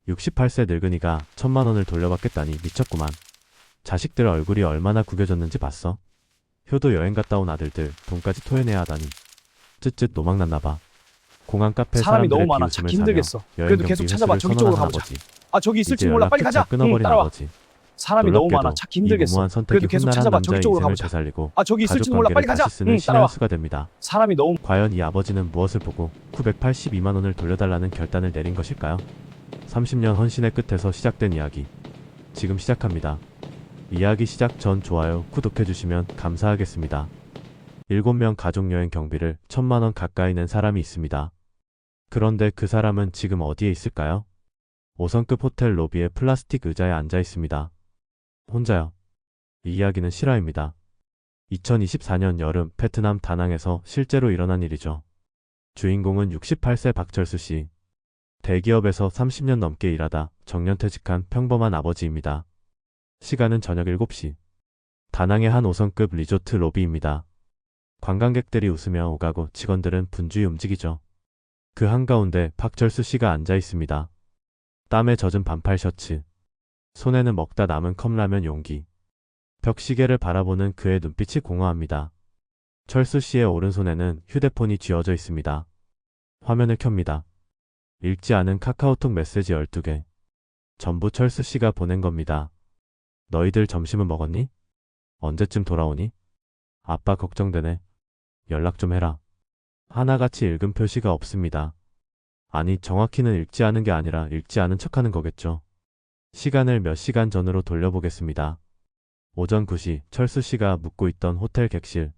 68세 늙은이가 1,000만 원을 돌려받겠다니 미쳤구만. 자식들 얼굴이 얼마나 구겨졌는지 봤어? 효도 여행 갔다 온 아들들 돈까지 토해내야 하다니. 쯧쯧 노망났나봐. 공항 카페 사람이 너무 사람들의 많아. 비웃음을 찾기 사며 힘들겠어. 여행 그래도 경비 계속 찾아봐. 횟수를 저기 쪽으로 선언한 가보자. 아버지. 아, 저기 있을지 이제 몰라. 빨리 가자. 연락조차 끊어버린 따라와. 아버지. 사람이 너무 많아. 놀랍게도 찾기 이 힘들겠어. 무모한 선택이 그래도 계속 훗날한 찾아봐. 저기 남자의 쪽으로 인생을 가보자. 되살리고 아, 저기 있을지 가족 몰라. 빨리 관계를 가자. 다시 쓰는 따라와. 신화수가 됩니다. 사람이 너무 과연 이 아버지는 무엇을 보고 982만 원을 돌려달라는 결단을 내린 것일까요? 30년 헌신의 끝에서 시작된 이야기. 지금 시작합니다. 이야기 시작 전 좋아요, 구독해주시면 감사하겠습니다. 7명 가족여행 경비를 1,000만 원 가까이 낸 사람이 있습니다. 그런데 그 사람은 지금 어디에 있을까요? 5성급 호텔 로비의 플라스틱 의자에 앉아 있습니다. 혼자요. 이 이야기는 실화입니다. 2024년 여름 베트남 다낭에서 실제로 일어난 일이죠. 주인공은 68세 박철수 씨. 대기업에서 30년 넘게 일하다 정년퇴직한 평범한 아버지입니다. 시간은 저녁 7시. 다낭의 한 5성급 리조트 로비입니다. 관광객들이 웃으며 오가고 직원들은 분주히 움직이죠. 그 한가운데 박철수 씨가 앉아 있습니다. 땀에 젖은 반팔 셔츠. 손에는 먹다 남은 컵라면 용기. 벽시계를 바라보는 그의 눈빛이 공허합니다. 철수 씨의 오른손에는 휴대폰이 쥐어져 있습니다. 화면을 켭니다. 읽지 않은 카카오톡 메시지 12개. 전부 철수 씨가 보낸 겁니다. 너희들 점심은 먹었니? 언제쯤 돌아오니? 아빠 걱정되네. 연락 좀 해라. 하나같이 읽은 표시가 없습니다. 아니, 정확히는 읽지 않은 게 아니라 읽지 않은 척하는 거겠죠. 시간을 몇 시간 전으로 돌려보겠습니다. 오전 9시 철수 씨가 묵고 있던 호텔 객실.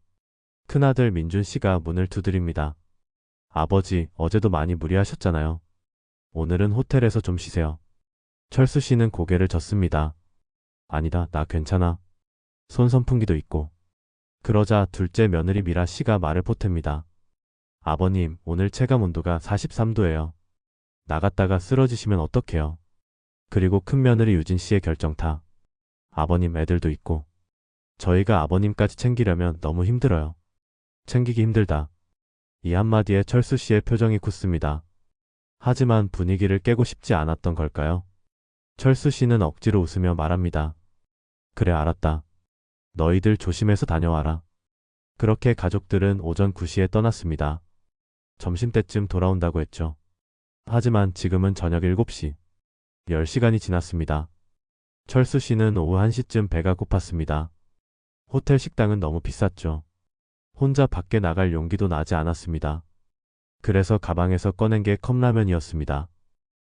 큰아들 민준 씨가 문을 두드립니다. 아버지, 어제도 많이 무리하셨잖아요. 오늘은 호텔에서 좀 쉬세요. 철수 씨는 고개를 젓습니다. 아니다, 나 괜찮아. 손 선풍기도 있고. 그러자 둘째 며느리 미라 씨가 말을 보탭니다. 아버님, 오늘 체감 온도가 43도예요. 나갔다가 쓰러지시면 어떡해요. 그리고 큰 며느리 유진 씨의 결정타. 아버님, 애들도 있고. 저희가 아버님까지 챙기려면 너무 힘들어요. 챙기기 힘들다. 이 한마디에 철수 씨의 표정이 굳습니다. 하지만 분위기를 깨고 싶지 않았던 걸까요? 철수 씨는 억지로 웃으며 말합니다. 그래, 알았다. 너희들 조심해서 다녀와라. 그렇게 가족들은 오전 9시에 떠났습니다. 점심때쯤 돌아온다고 했죠. 하지만 지금은 저녁 7시. 10시간이 지났습니다. 철수 씨는 오후 1시쯤 배가 고팠습니다. 호텔 식당은 너무 비쌌죠. 혼자 밖에 나갈 용기도 나지 않았습니다. 그래서 가방에서 꺼낸 게 컵라면이었습니다.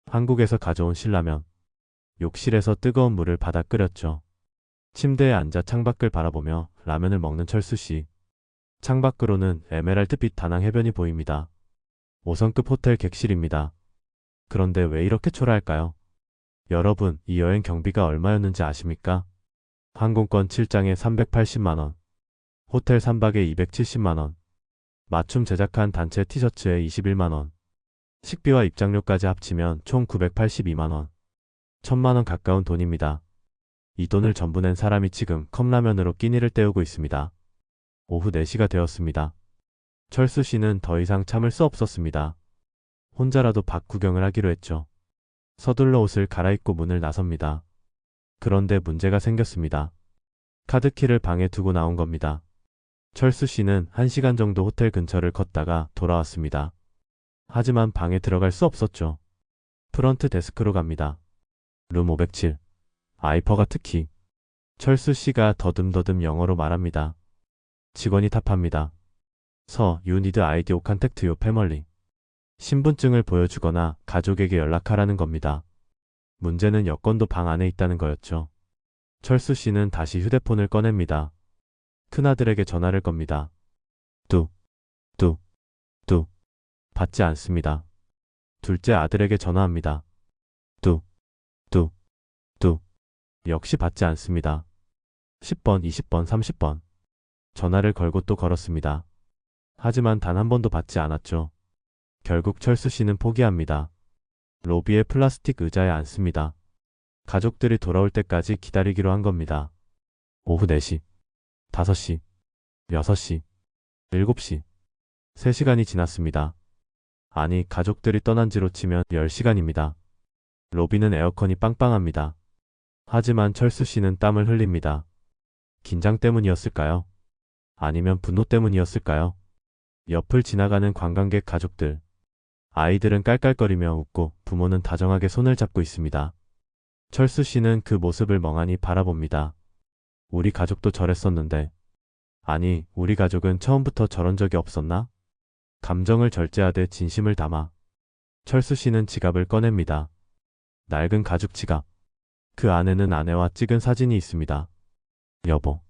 한국에서 가져온 신라면. 욕실에서 뜨거운 물을 받아 끓였죠. 침대에 앉아 창밖을 바라보며 라면을 먹는 철수 씨. 창밖으로는 에메랄드빛 다낭 해변이 보입니다. 5성급 호텔 객실입니다. 그런데 왜 이렇게 초라할까요? 여러분, 이 여행 경비가 얼마였는지 아십니까? 항공권 7장에 380만 원, 호텔 3박에 270만 원, 맞춤 제작한 단체 티셔츠에 21만 원, 식비와 입장료까지 합치면 총 982만 원. 1,000만 원 가까운 돈입니다. 이 돈을 전부 낸 사람이 지금 컵라면으로 끼니를 때우고 있습니다. 오후 4시가 되었습니다. 철수 씨는 더 이상 참을 수 없었습니다. 혼자라도 밖 구경을 하기로 했죠. 서둘러 옷을 갈아입고 문을 나섭니다. 그런데 문제가 생겼습니다. 카드키를 방에 두고 나온 겁니다. 철수 씨는 1시간 정도 호텔 근처를 걷다가 돌아왔습니다. 하지만 방에 들어갈 수 없었죠. 프런트 데스크로 갑니다. 룸 507. 아이퍼가 특히. 철수 씨가 더듬더듬 영어로 말합니다. 직원이 답합니다. 서, you need ID or contact your family. 신분증을 보여주거나 가족에게 연락하라는 겁니다. 문제는 여권도 방 안에 있다는 거였죠. 철수 씨는 다시 휴대폰을 꺼냅니다. 큰아들에게 전화를 겁니다. 뚝, 뚝, 뚝. 받지 않습니다. 둘째 아들에게 전화합니다. 뚝, 뚝, 뚝. 역시 받지 않습니다. 10번, 20번, 30번. 전화를 걸고 또 걸었습니다. 하지만 단 한 번도 받지 않았죠. 결국 철수 씨는 포기합니다. 로비의 플라스틱 의자에 앉습니다. 가족들이 돌아올 때까지 기다리기로 한 겁니다. 오후 4시, 5시, 6시, 7시. 3시간이 지났습니다. 아니, 가족들이 떠난 지로 치면 10시간입니다. 로비는 에어컨이 빵빵합니다. 하지만 철수 씨는 땀을 흘립니다. 긴장 때문이었을까요? 아니면 분노 때문이었을까요? 옆을 지나가는 관광객 가족들. 아이들은 깔깔거리며 웃고 부모는 다정하게 손을 잡고 있습니다. 철수 씨는 그 모습을 멍하니 바라봅니다. 우리 가족도 저랬었는데. 아니, 우리 가족은 처음부터 저런 적이 없었나? 감정을 절제하되 진심을 담아. 철수 씨는 지갑을 꺼냅니다. 낡은 가죽 지갑. 그 안에는 아내와 찍은 사진이 있습니다. 여보.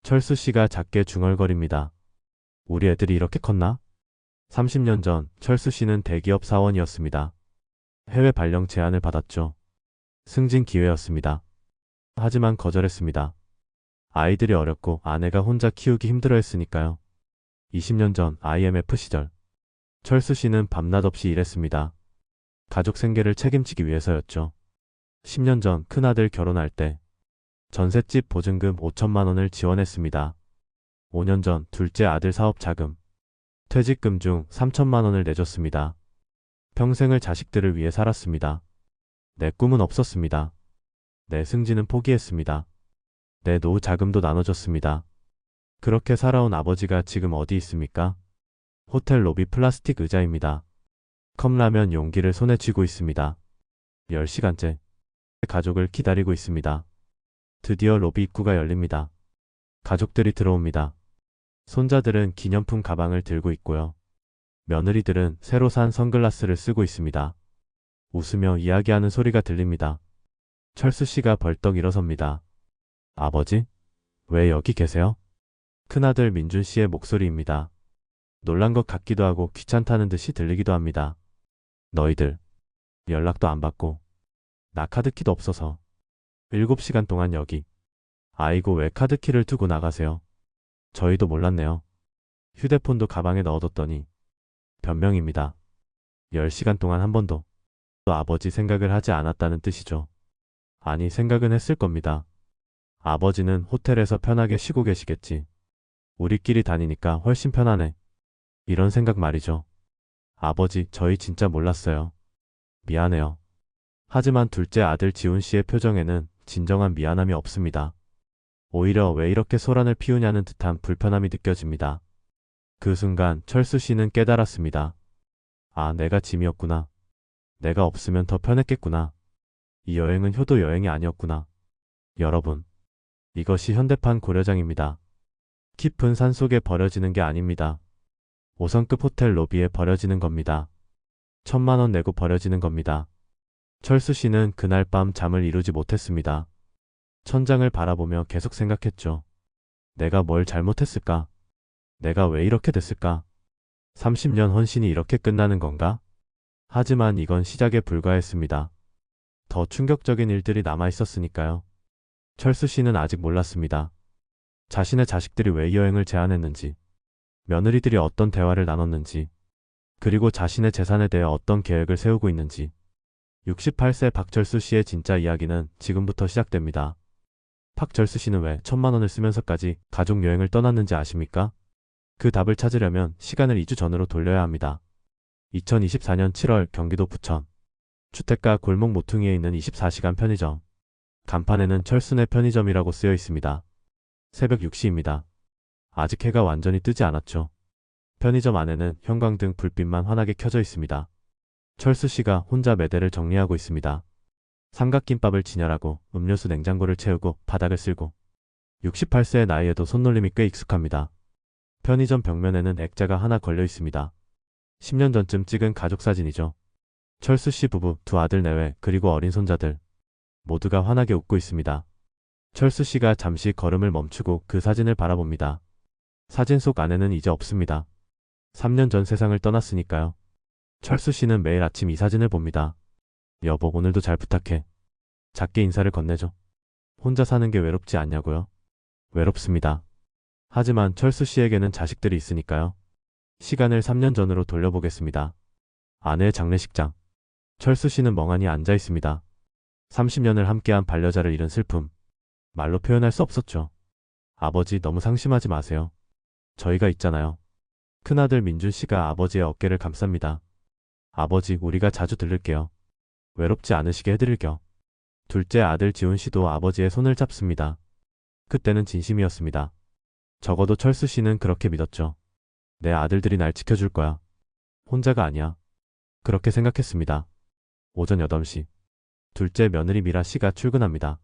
철수 씨가 작게 중얼거립니다. 우리 애들이 이렇게 컸나? 30년 전 철수 씨는 대기업 사원이었습니다. 해외 발령 제안을 받았죠. 승진 기회였습니다. 하지만 거절했습니다. 아이들이 어렸고 아내가 혼자 키우기 힘들어했으니까요. 20년 전 IMF 시절 철수 씨는 밤낮 없이 일했습니다. 가족 생계를 책임지기 위해서였죠. 10년 전 큰아들 결혼할 때 전셋집 보증금 5천만 원을 지원했습니다. 5년 전 둘째 아들 사업 자금, 퇴직금 중 3천만 원을 내줬습니다. 평생을 자식들을 위해 살았습니다. 내 꿈은 없었습니다. 내 승진은 포기했습니다. 내 노후 자금도 나눠줬습니다. 그렇게 살아온 아버지가 지금 어디 있습니까? 호텔 로비 플라스틱 의자입니다. 컵라면 용기를 손에 쥐고 있습니다. 10시간째 가족을 기다리고 있습니다. 드디어 로비 입구가 열립니다. 가족들이 들어옵니다. 손자들은 기념품 가방을 들고 있고요. 며느리들은 새로 산 선글라스를 쓰고 있습니다. 웃으며 이야기하는 소리가 들립니다. 철수 씨가 벌떡 일어섭니다. 아버지? 왜 여기 계세요? 큰아들 민준 씨의 목소리입니다. 놀란 것 같기도 하고 귀찮다는 듯이 들리기도 합니다. 너희들 연락도 안 받고 나 카드키도 없어서 7시간 동안 여기. 아이고 왜 카드키를 두고 나가세요? 저희도 몰랐네요. 휴대폰도 가방에 넣어뒀더니 변명입니다. 10시간 동안 한 번도 또 아버지 생각을 하지 않았다는 뜻이죠. 아니 생각은 했을 겁니다. 아버지는 호텔에서 편하게 쉬고 계시겠지. 우리끼리 다니니까 훨씬 편하네. 이런 생각 말이죠. 아버지 저희 진짜 몰랐어요. 미안해요. 하지만 둘째 아들 지훈 씨의 표정에는 진정한 미안함이 없습니다. 오히려 왜 이렇게 소란을 피우냐는 듯한 불편함이 느껴집니다. 그 순간 철수 씨는 깨달았습니다. 아, 내가 짐이었구나. 내가 없으면 더 편했겠구나. 이 여행은 효도 여행이 아니었구나. 여러분, 이것이 현대판 고려장입니다. 깊은 산속에 버려지는 게 아닙니다. 5성급 호텔 로비에 버려지는 겁니다. 1,000만 원 내고 버려지는 겁니다. 철수 씨는 그날 밤 잠을 이루지 못했습니다. 천장을 바라보며 계속 생각했죠. 내가 뭘 잘못했을까? 내가 왜 이렇게 됐을까? 30년 헌신이 이렇게 끝나는 건가? 하지만 이건 시작에 불과했습니다. 더 충격적인 일들이 남아 있었으니까요. 철수 씨는 아직 몰랐습니다. 자신의 자식들이 왜 이 여행을 제안했는지, 며느리들이 어떤 대화를 나눴는지, 그리고 자신의 재산에 대해 어떤 계획을 세우고 있는지. 68세 박철수 씨의 진짜 이야기는 지금부터 시작됩니다. 박철수 씨는 왜 1,000만 원을 쓰면서까지 가족 여행을 떠났는지 아십니까? 그 답을 찾으려면 시간을 2주 전으로 돌려야 합니다. 2024년 7월 경기도 부천. 주택가 골목 모퉁이에 있는 24시간 편의점. 간판에는 철수네 편의점이라고 쓰여 있습니다. 새벽 6시입니다. 아직 해가 완전히 뜨지 않았죠. 편의점 안에는 형광등 불빛만 환하게 켜져 있습니다. 철수 씨가 혼자 매대를 정리하고 있습니다. 삼각김밥을 진열하고 음료수 냉장고를 채우고 바닥을 쓸고. 68세의 나이에도 손놀림이 꽤 익숙합니다. 편의점 벽면에는 액자가 하나 걸려 있습니다. 10년 전쯤 찍은 가족 사진이죠. 철수 씨 부부, 두 아들 내외, 그리고 어린 손자들. 모두가 환하게 웃고 있습니다. 철수 씨가 잠시 걸음을 멈추고 그 사진을 바라봅니다. 사진 속 아내는 이제 없습니다. 3년 전 세상을 떠났으니까요. 철수 씨는 매일 아침 이 사진을 봅니다. 여보, 오늘도 잘 부탁해. 작게 인사를 건네죠. 혼자 사는 게 외롭지 않냐고요? 외롭습니다. 하지만 철수 씨에게는 자식들이 있으니까요. 시간을 3년 전으로 돌려보겠습니다. 아내의 장례식장. 철수 씨는 멍하니 앉아 있습니다. 30년을 함께한 반려자를 잃은 슬픔. 말로 표현할 수 없었죠. 아버지, 너무 상심하지 마세요. 저희가 있잖아요. 큰아들 민준 씨가 아버지의 어깨를 감쌉니다. 아버지, 우리가 자주 들를게요. 외롭지 않으시게 해드릴 겸. 둘째 아들 지훈 씨도 아버지의 손을 잡습니다. 그때는 진심이었습니다. 적어도 철수 씨는 그렇게 믿었죠. 내 아들들이 날 지켜줄 거야. 혼자가 아니야. 그렇게 생각했습니다. 오전 8시. 둘째 며느리 미라 씨가 출근합니다.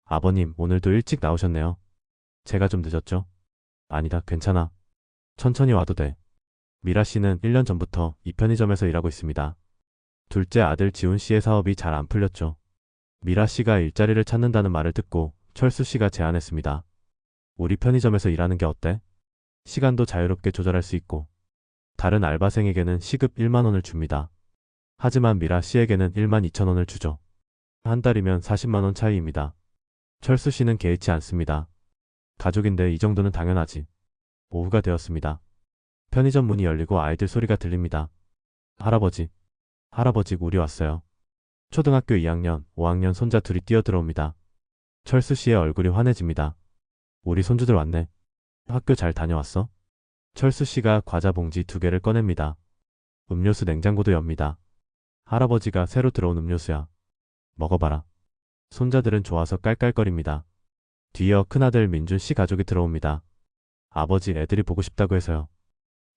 아버님, 오늘도 일찍 나오셨네요. 제가 좀 늦었죠? 아니다, 괜찮아. 천천히 와도 돼. 미라 씨는 1년 전부터 이 편의점에서 일하고 있습니다. 둘째 아들 지훈 씨의 사업이 잘 안 풀렸죠. 미라 씨가 일자리를 찾는다는 말을 듣고 철수 씨가 제안했습니다. 우리 편의점에서 일하는 게 어때? 시간도 자유롭게 조절할 수 있고 다른 알바생에게는 시급 1만 원을 줍니다. 하지만 미라 씨에게는 1만 2천 원을 주죠. 한 달이면 40만 원 차이입니다. 철수 씨는 개의치 않습니다. 가족인데 이 정도는 당연하지. 오후가 되었습니다. 편의점 문이 열리고 아이들 소리가 들립니다. 할아버지, 할아버지, 우리 왔어요. 초등학교 2학년, 5학년 손자 둘이 뛰어들어옵니다. 철수 씨의 얼굴이 환해집니다. 우리 손주들 왔네. 학교 잘 다녀왔어? 철수 씨가 과자 봉지 2개를 꺼냅니다. 음료수 냉장고도 엽니다. 할아버지가 새로 들어온 음료수야. 먹어봐라. 손자들은 좋아서 깔깔거립니다. 뒤이어 큰아들 민준 씨 가족이 들어옵니다. 아버지, 애들이 보고 싶다고 해서요.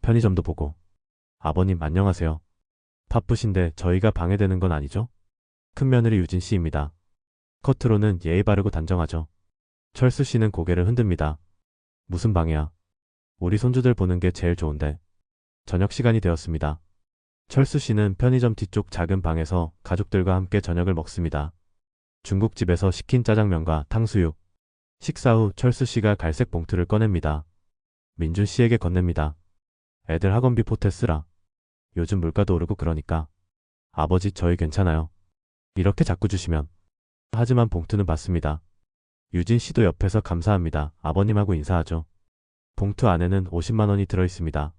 편의점도 보고. 아버님, 안녕하세요. 바쁘신데 저희가 방해되는 건 아니죠? 큰며느리 유진 씨입니다. 겉으로는 예의 바르고 단정하죠. 철수 씨는 고개를 흔듭니다. 무슨 방해야? 우리 손주들 보는 게 제일 좋은데. 저녁 시간이 되었습니다. 철수 씨는 편의점 뒤쪽 작은 방에서 가족들과 함께 저녁을 먹습니다. 중국집에서 시킨 짜장면과 탕수육. 식사 후 철수 씨가 갈색 봉투를 꺼냅니다. 민준 씨에게 건넵니다. 애들 학원비 보태 쓰라. 요즘 물가도 오르고 그러니까. 아버지, 저희 괜찮아요. 이렇게 자꾸 주시면. 하지만 봉투는 받습니다. 유진 씨도 옆에서 감사합니다. 아버님하고 인사하죠. 봉투 안에는 50만 원이 들어있습니다.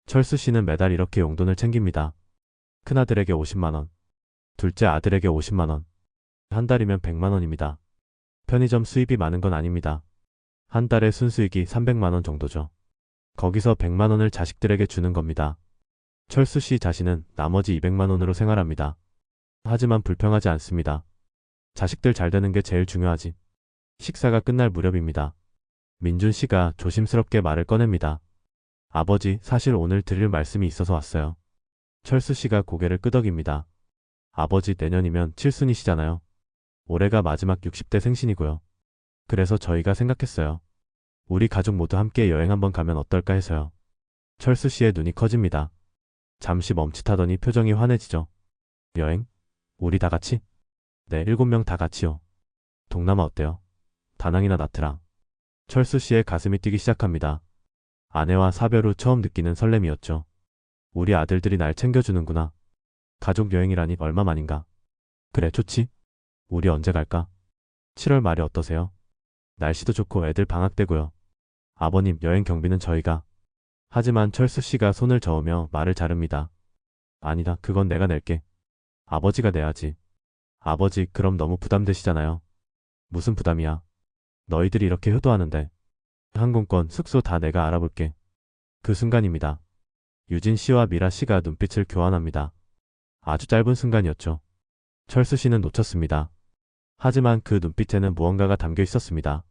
철수 씨는 매달 이렇게 용돈을 챙깁니다. 큰아들에게 50만 원, 둘째 아들에게 50만 원. 한 달이면 100만 원입니다. 편의점 수입이 많은 건 아닙니다. 한 달에 순수익이 300만 원 정도죠. 거기서 100만 원을 자식들에게 주는 겁니다. 철수 씨 자신은 나머지 200만 원으로 생활합니다. 하지만 불평하지 않습니다. 자식들 잘 되는 게 제일 중요하지. 식사가 끝날 무렵입니다. 민준 씨가 조심스럽게 말을 꺼냅니다. 아버지, 사실 오늘 드릴 말씀이 있어서 왔어요. 철수 씨가 고개를 끄덕입니다. 아버지, 내년이면 칠순이시잖아요. 올해가 마지막 60대 생신이고요. 그래서 저희가 생각했어요. 우리 가족 모두 함께 여행 한번 가면 어떨까 해서요. 철수 씨의 눈이 커집니다. 잠시 멈칫하더니 표정이 환해지죠. 여행? 우리 다 같이? 네, 7명 다 같이요. 동남아 어때요? 다낭이나 나트랑. 철수 씨의 가슴이 뛰기 시작합니다. 아내와 사별 후 처음 느끼는 설렘이었죠. 우리 아들들이 날 챙겨주는구나. 가족 여행이라니 얼마만인가. 그래, 좋지. 우리 언제 갈까? 7월 말에 어떠세요? 날씨도 좋고 애들 방학 때고요. 아버님, 여행 경비는 저희가. 하지만 철수 씨가 손을 저으며 말을 자릅니다. 아니다, 그건 내가 낼게. 아버지가 내야지. 아버지, 그럼 너무 부담되시잖아요. 무슨 부담이야. 너희들이 이렇게 효도하는데. 항공권, 숙소 다 내가 알아볼게. 그 순간입니다. 유진 씨와 미라 씨가 눈빛을 교환합니다. 아주 짧은 순간이었죠. 철수 씨는 놓쳤습니다. 하지만 그 눈빛에는 무언가가 담겨 있었습니다.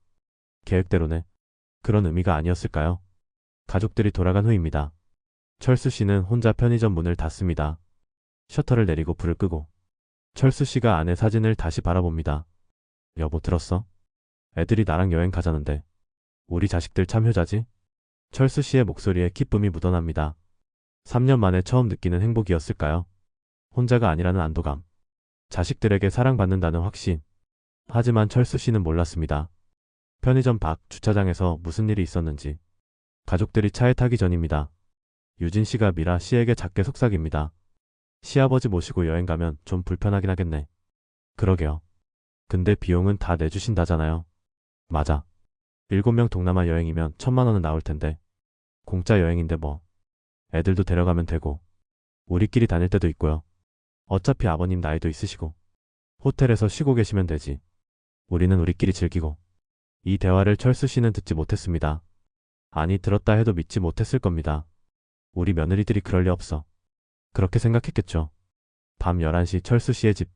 계획대로네. 그런 의미가 아니었을까요? 가족들이 돌아간 후입니다. 철수 씨는 혼자 편의점 문을 닫습니다. 셔터를 내리고 불을 끄고. 철수 씨가 아내 사진을 다시 바라봅니다. 여보, 들었어? 애들이 나랑 여행 가자는데. 우리 자식들 참 효자지? 철수 씨의 목소리에 기쁨이 묻어납니다. 3년 만에 처음 느끼는 행복이었을까요? 혼자가 아니라는 안도감. 자식들에게 사랑받는다는 확신. 하지만 철수 씨는 몰랐습니다. 편의점 밖 주차장에서 무슨 일이 있었는지. 가족들이 차에 타기 전입니다. 유진 씨가 미라 씨에게 작게 속삭입니다. 시아버지 모시고 여행 가면 좀 불편하긴 하겠네. 그러게요. 근데 비용은 다 내주신다잖아요. 맞아. 7명 동남아 여행이면 1,000만 원은 나올 텐데. 공짜 여행인데 뭐. 애들도 데려가면 되고. 우리끼리 다닐 때도 있고요. 어차피 아버님 나이도 있으시고. 호텔에서 쉬고 계시면 되지. 우리는 우리끼리 즐기고. 이 대화를 철수 씨는 듣지 못했습니다. 아니, 들었다 해도 믿지 못했을 겁니다. 우리 며느리들이 그럴 리 없어. 그렇게 생각했겠죠. 밤 11시 철수 씨의 집.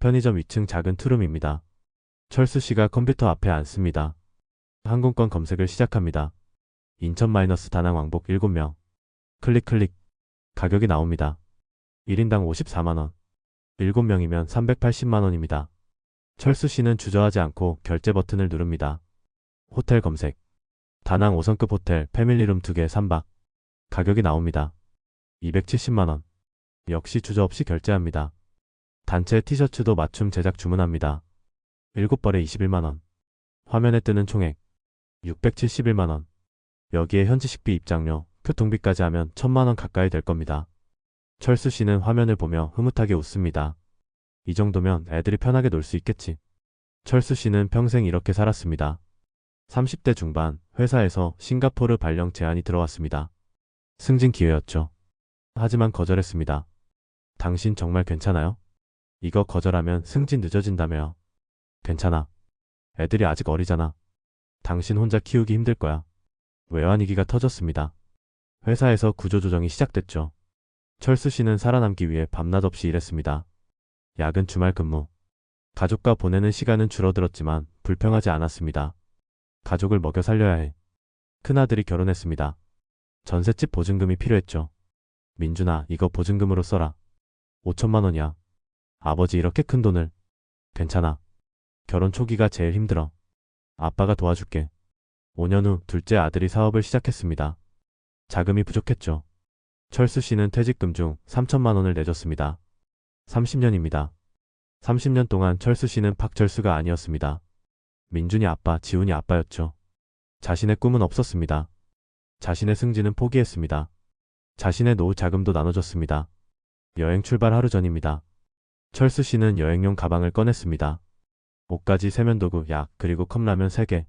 편의점 위층 작은 투룸입니다. 철수 씨가 컴퓨터 앞에 앉습니다. 항공권 검색을 시작합니다. 인천-다낭 왕복 7명. 클릭. 가격이 나옵니다. 1인당 54만원. 7명이면 380만원입니다. 철수 씨는 주저하지 않고 결제 버튼을 누릅니다. 호텔 검색. 다낭 5성급 호텔 패밀리룸 2개 3박. 가격이 나옵니다. 270만원. 역시 주저 없이 결제합니다. 단체 티셔츠도 맞춤 제작 주문합니다. 7벌에 21만원. 화면에 뜨는 총액 671만원. 여기에 현지 식비 입장료, 교통비까지 하면 1000만원 가까이 될 겁니다. 철수 씨는 화면을 보며 흐뭇하게 웃습니다. 이 정도면 애들이 편하게 놀 수 있겠지. 철수 씨는 평생 이렇게 살았습니다. 30대 중반 회사에서 싱가포르 발령 제안이 들어왔습니다. 승진 기회였죠. 하지만 거절했습니다. 당신 정말 괜찮아요? 이거 거절하면 승진 늦어진다며요. 괜찮아. 애들이 아직 어리잖아. 당신 혼자 키우기 힘들 거야. 외환위기가 터졌습니다. 회사에서 구조조정이 시작됐죠. 철수 씨는 살아남기 위해 밤낮 없이 일했습니다. 야근 주말 근무. 가족과 보내는 시간은 줄어들었지만 불평하지 않았습니다. 가족을 먹여 살려야 해. 큰아들이 결혼했습니다. 전셋집 보증금이 필요했죠. 민준아, 이거 보증금으로 써라. 5천만 원이야. 아버지 이렇게 큰 돈을. 괜찮아. 결혼 초기가 제일 힘들어. 아빠가 도와줄게. 5년 후 둘째 아들이 사업을 시작했습니다. 자금이 부족했죠. 철수 씨는 퇴직금 중 3천만 원을 내줬습니다. 30년입니다. 30년 동안 철수 씨는 박철수가 아니었습니다. 민준이 아빠, 지훈이 아빠였죠. 자신의 꿈은 없었습니다. 자신의 승진은 포기했습니다. 자신의 노후 자금도 나눠줬습니다. 여행 출발 하루 전입니다. 철수 씨는 여행용 가방을 꺼냈습니다. 옷가지, 세면도구, 약, 그리고 컵라면 3개.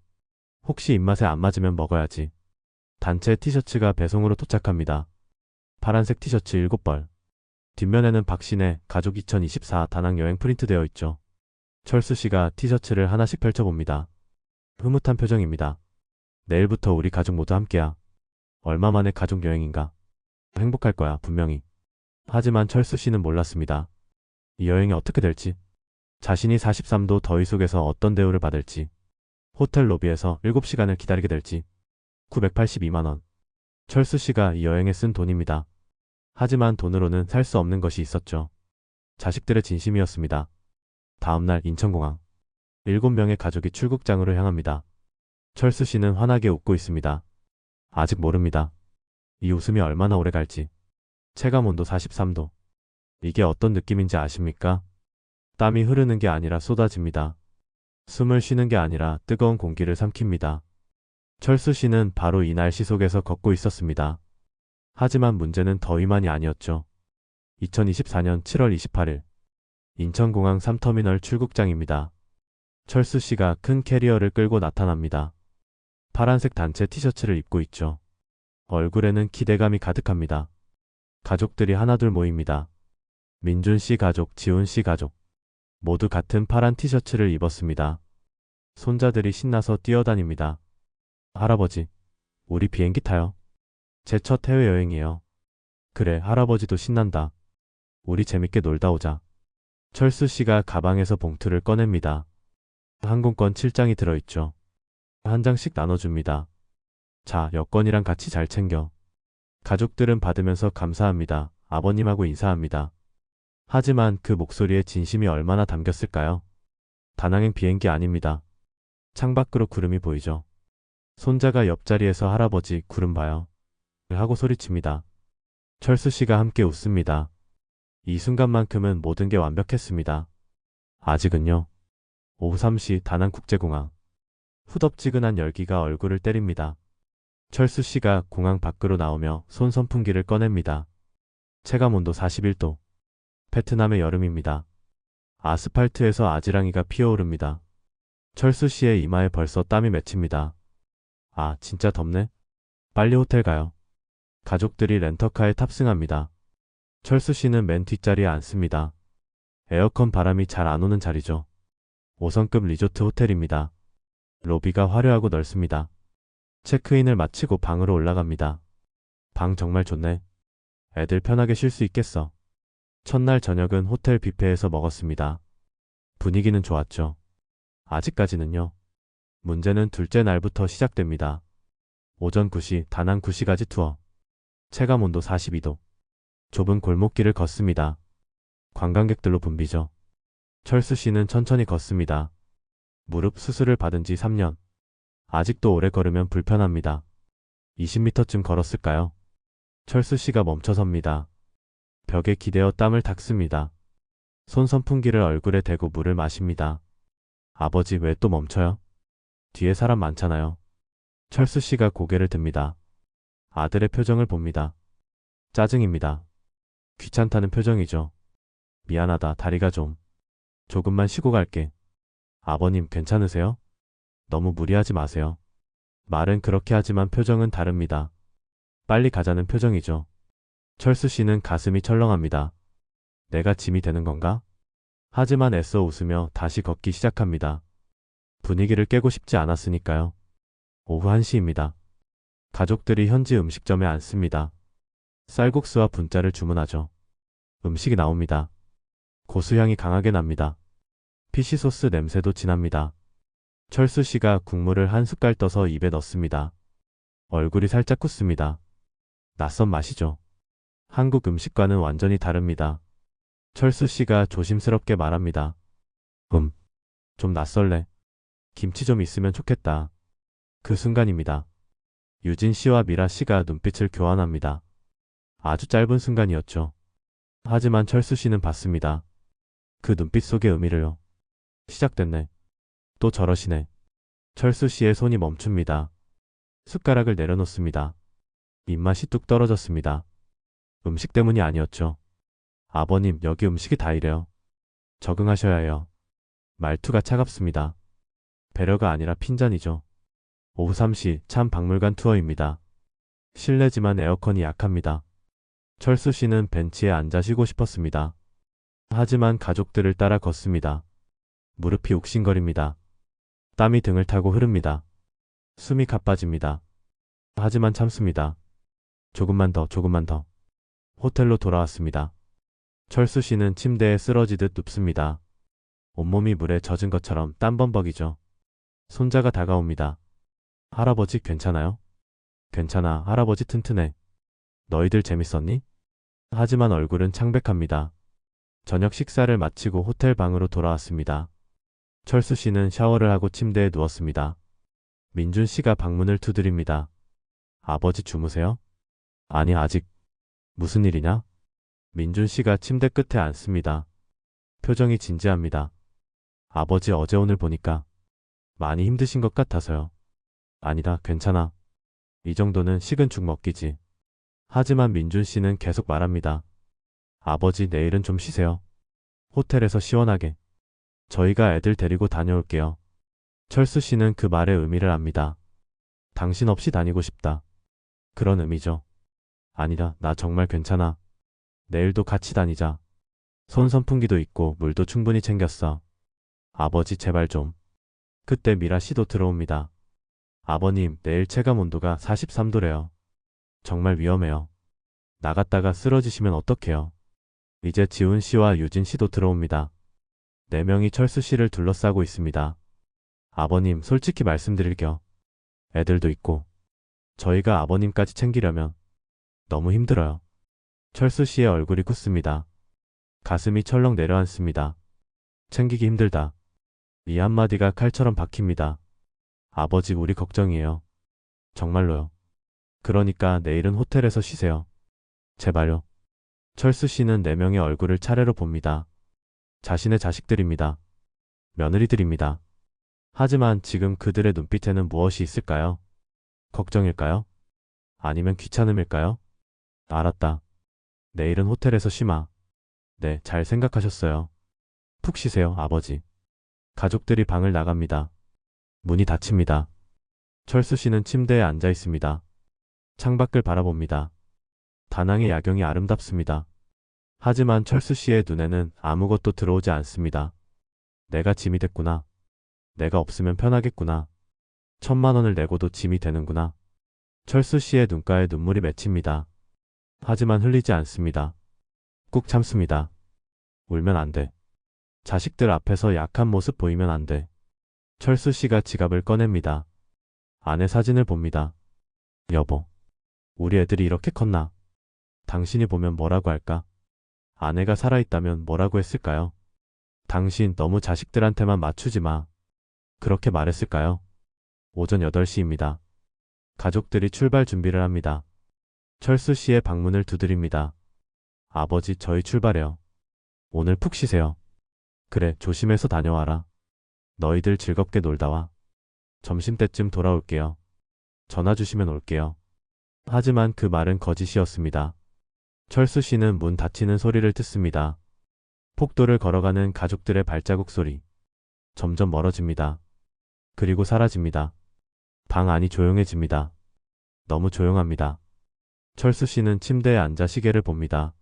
혹시 입맛에 안 맞으면 먹어야지. 단체 티셔츠가 배송으로 도착합니다. 파란색 티셔츠 7벌. 뒷면에는 박신혜 가족 2024 다낭 여행 프린트되어 있죠. 철수 씨가 티셔츠를 하나씩 펼쳐봅니다. 흐뭇한 표정입니다. 내일부터 우리 가족 모두 함께야. 얼마 만에 가족 여행인가. 행복할 거야, 분명히. 하지만 철수 씨는 몰랐습니다. 이 여행이 어떻게 될지. 자신이 43도 더위 속에서 어떤 대우를 받을지. 호텔 로비에서 7시간을 기다리게 될지. 982만원. 철수 씨가 이 여행에 쓴 돈입니다. 하지만 돈으로는 살 수 없는 것이 있었죠. 자식들의 진심이었습니다. 다음날 인천공항. 7명의 가족이 출국장으로 향합니다. 철수 씨는 환하게 웃고 있습니다. 아직 모릅니다. 이 웃음이 얼마나 오래 갈지. 체감온도 43도. 이게 어떤 느낌인지 아십니까? 땀이 흐르는 게 아니라 쏟아집니다. 숨을 쉬는 게 아니라 뜨거운 공기를 삼킵니다. 철수 씨는 바로 이 날씨 속에서 걷고 있었습니다. 하지만 문제는 더위만이 아니었죠. 2024년 7월 28일 인천공항 3터미널 출국장입니다. 철수 씨가 큰 캐리어를 끌고 나타납니다. 파란색 단체 티셔츠를 입고 있죠. 얼굴에는 기대감이 가득합니다. 가족들이 하나둘 모입니다. 민준 씨 가족, 지훈 씨 가족. 모두 같은 파란 티셔츠를 입었습니다. 손자들이 신나서 뛰어다닙니다. 할아버지, 우리 비행기 타요. 제 첫 해외여행이에요. 그래, 할아버지도 신난다. 우리 재밌게 놀다 오자. 철수 씨가 가방에서 봉투를 꺼냅니다. 항공권 7장이 들어있죠. 한 장씩 나눠줍니다. 자, 여권이랑 같이 잘 챙겨. 가족들은 받으면서 감사합니다. 아버님하고 인사합니다. 하지만 그 목소리에 진심이 얼마나 담겼을까요? 다낭행 비행기 아닙니다. 창밖으로 구름이 보이죠. 손자가 옆자리에서 할아버지 구름 봐요. 하고 소리칩니다. 철수 씨가 함께 웃습니다. 이 순간만큼은 모든 게 완벽했습니다. 아직은요. 오후 3시 다낭국제공항. 후덥지근한 열기가 얼굴을 때립니다. 철수 씨가 공항 밖으로 나오며 손 선풍기를 꺼냅니다. 체감온도 41도. 베트남의 여름입니다. 아스팔트에서 아지랑이가 피어오릅니다. 철수 씨의 이마에 벌써 땀이 맺힙니다. 아, 진짜 덥네. 빨리 호텔 가요. 가족들이 렌터카에 탑승합니다. 철수 씨는 맨 뒷자리에 앉습니다. 에어컨 바람이 잘 안 오는 자리죠. 5성급 리조트 호텔입니다. 로비가 화려하고 넓습니다. 체크인을 마치고 방으로 올라갑니다. 방 정말 좋네. 애들 편하게 쉴 수 있겠어. 첫날 저녁은 호텔 뷔페에서 먹었습니다. 분위기는 좋았죠. 아직까지는요. 문제는 둘째 날부터 시작됩니다. 오전 9시 다낭 9시까지 투어. 체감 온도 42도. 좁은 골목길을 걷습니다. 관광객들로 붐비죠. 철수 씨는 천천히 걷습니다. 무릎 수술을 받은 지 3년. 아직도 오래 걸으면 불편합니다. 20m쯤 걸었을까요? 철수 씨가 멈춰섭니다. 벽에 기대어 땀을 닦습니다. 손 선풍기를 얼굴에 대고 물을 마십니다. 아버지 왜 또 멈춰요? 뒤에 사람 많잖아요. 철수 씨가 고개를 듭니다. 아들의 표정을 봅니다. 짜증입니다. 귀찮다는 표정이죠. 미안하다, 다리가 조금만 쉬고 갈게. 아버님 괜찮으세요? 너무 무리하지 마세요. 말은 그렇게 하지만 표정은 다릅니다. 빨리 가자는 표정이죠. 철수 씨는 가슴이 철렁합니다. 내가 짐이 되는 건가? 하지만 애써 웃으며 다시 걷기 시작합니다. 분위기를 깨고 싶지 않았으니까요. 오후 1시입니다. 가족들이 현지 음식점에 앉습니다. 쌀국수와 분짜를 주문하죠. 음식이 나옵니다. 고수향이 강하게 납니다. 피시소스 냄새도 진합니다. 철수 씨가 국물을 한 숟갈 떠서 입에 넣습니다. 얼굴이 살짝 굳습니다. 낯선 맛이죠. 한국 음식과는 완전히 다릅니다. 철수 씨가 조심스럽게 말합니다. 좀 낯설래. 김치 좀 있으면 좋겠다. 그 순간입니다. 유진 씨와 미라 씨가 눈빛을 교환합니다. 아주 짧은 순간이었죠. 하지만 철수 씨는 봤습니다. 그 눈빛 속의 의미를요. 시작됐네. 또 저러시네. 철수 씨의 손이 멈춥니다. 숟가락을 내려놓습니다. 입맛이 뚝 떨어졌습니다. 음식 때문이 아니었죠. 아버님, 여기 음식이 다 이래요. 적응하셔야 해요. 말투가 차갑습니다. 배려가 아니라 핀잔이죠. 오후 3시 참 박물관 투어입니다. 실내지만 에어컨이 약합니다. 철수 씨는 벤치에 앉아 쉬고 싶었습니다. 하지만 가족들을 따라 걷습니다. 무릎이 욱신거립니다. 땀이 등을 타고 흐릅니다. 숨이 가빠집니다. 하지만 참습니다. 조금만 더. 호텔로 돌아왔습니다. 철수 씨는 침대에 쓰러지듯 눕습니다. 온몸이 물에 젖은 것처럼 땀범벅이죠. 손자가 다가옵니다. 할아버지 괜찮아요? 괜찮아, 할아버지 튼튼해. 너희들 재밌었니? 하지만 얼굴은 창백합니다. 저녁 식사를 마치고 호텔 방으로 돌아왔습니다. 철수 씨는 샤워를 하고 침대에 누웠습니다. 민준 씨가 방문을 두드립니다. 아버지 주무세요? 아니, 아직. 무슨 일이냐? 민준 씨가 침대 끝에 앉습니다. 표정이 진지합니다. 아버지 어제 오늘 보니까 많이 힘드신 것 같아서요. 아니다, 괜찮아. 이 정도는 식은 죽 먹기지. 하지만 민준 씨는 계속 말합니다. 아버지 내일은 좀 쉬세요. 호텔에서 시원하게. 저희가 애들 데리고 다녀올게요. 철수 씨는 그 말의 의미를 압니다. 당신 없이 다니고 싶다. 그런 의미죠. 아니다, 나 정말 괜찮아. 내일도 같이 다니자. 손 선풍기도 있고 물도 충분히 챙겼어. 아버지 제발 좀. 그때 미라 씨도 들어옵니다. 아버님, 내일 체감 온도가 43도래요. 정말 위험해요. 나갔다가 쓰러지시면 어떡해요. 이제 지훈 씨와 유진 씨도 들어옵니다. 4명이 철수 씨를 둘러싸고 있습니다. 아버님, 솔직히 말씀드릴게요. 애들도 있고 저희가 아버님까지 챙기려면 너무 힘들어요. 철수 씨의 얼굴이 굳습니다. 가슴이 철렁 내려앉습니다. 챙기기 힘들다. 이 한마디가 칼처럼 박힙니다. 아버지, 우리 걱정이에요. 정말로요. 그러니까 내일은 호텔에서 쉬세요. 제발요. 철수 씨는 4명의 얼굴을 차례로 봅니다. 자신의 자식들입니다. 며느리들입니다. 하지만 지금 그들의 눈빛에는 무엇이 있을까요? 걱정일까요? 아니면 귀찮음일까요? 알았다. 내일은 호텔에서 쉬마. 네, 잘 생각하셨어요. 푹 쉬세요, 아버지. 가족들이 방을 나갑니다. 문이 닫힙니다. 철수 씨는 침대에 앉아 있습니다. 창밖을 바라봅니다. 다낭의 야경이 아름답습니다. 하지만 철수 씨의 눈에는 아무것도 들어오지 않습니다. 내가 짐이 됐구나. 내가 없으면 편하겠구나. 1,000만 원을 내고도 짐이 되는구나. 철수 씨의 눈가에 눈물이 맺힙니다. 하지만 흘리지 않습니다. 꾹 참습니다. 울면 안 돼. 자식들 앞에서 약한 모습 보이면 안 돼. 철수 씨가 지갑을 꺼냅니다. 아내 사진을 봅니다. 여보, 우리 애들이 이렇게 컸나? 당신이 보면 뭐라고 할까? 아내가 살아있다면 뭐라고 했을까요? 당신 너무 자식들한테만 맞추지 마. 그렇게 말했을까요? 오전 8시입니다. 가족들이 출발 준비를 합니다. 철수 씨의 방문을 두드립니다. 아버지, 저희 출발해요. 오늘 푹 쉬세요. 그래, 조심해서 다녀와라. 너희들 즐겁게 놀다 와. 점심때쯤 돌아올게요. 전화 주시면 올게요. 하지만 그 말은 거짓이었습니다. 철수 씨는 문 닫히는 소리를 듣습니다. 폭도를 걸어가는 가족들의 발자국 소리. 점점 멀어집니다. 그리고 사라집니다. 방 안이 조용해집니다. 너무 조용합니다. 철수 씨는 침대에 앉아 시계를 봅니다.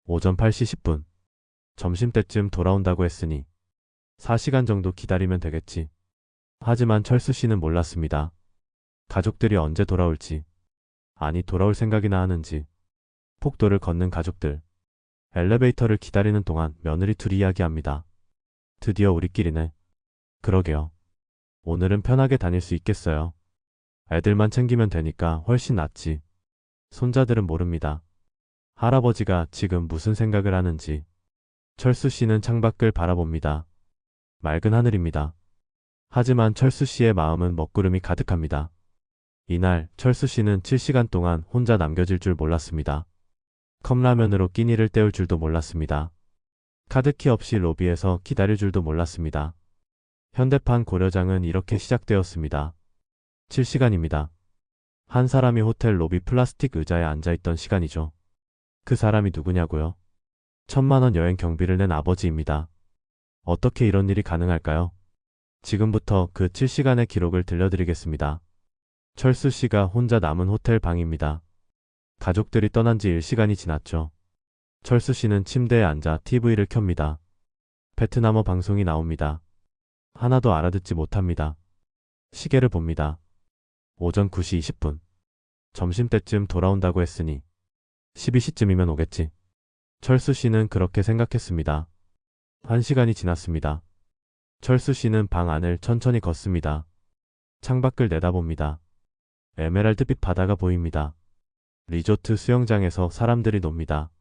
오전 8시 10분. 점심때쯤 돌아온다고 했으니 4시간 정도 기다리면 되겠지. 하지만 철수 씨는 몰랐습니다. 가족들이 언제 돌아올지, 아니 돌아올 생각이나 하는지. 폭도를 걷는 가족들. 엘리베이터를 기다리는 동안 며느리 둘이 이야기합니다. 드디어 우리끼리네. 그러게요. 오늘은 편하게 다닐 수 있겠어요. 애들만 챙기면 되니까 훨씬 낫지. 손자들은 모릅니다. 할아버지가 지금 무슨 생각을 하는지. 철수 씨는 창밖을 바라봅니다. 맑은 하늘입니다. 하지만 철수 씨의 마음은 먹구름이 가득합니다. 이날 철수 씨는 7시간 동안 혼자 남겨질 줄 몰랐습니다. 컵라면으로 끼니를 때울 줄도 몰랐습니다. 카드키 없이 로비에서 기다릴 줄도 몰랐습니다. 현대판 고려장은 이렇게 시작되었습니다. 7시간입니다. 한 사람이 호텔 로비 플라스틱 의자에 앉아있던 시간이죠. 그 사람이 누구냐고요? 1,000만 원 여행 경비를 낸 아버지입니다. 어떻게 이런 일이 가능할까요? 지금부터 그 7시간의 기록을 들려드리겠습니다. 철수 씨가 혼자 남은 호텔 방입니다. 가족들이 떠난 지 1시간이 지났죠. 철수 씨는 침대에 앉아 TV를 켭니다. 베트남어 방송이 나옵니다. 하나도 알아듣지 못합니다. 시계를 봅니다. 오전 9시 20분. 점심때쯤 돌아온다고 했으니 12시쯤이면 오겠지. 철수 씨는 그렇게 생각했습니다. 1시간이 지났습니다. 철수 씨는 방 안을 천천히 걷습니다. 창밖을 내다봅니다. 에메랄드빛 바다가 보입니다. 리조트 수영장에서 사람들이 놉니다.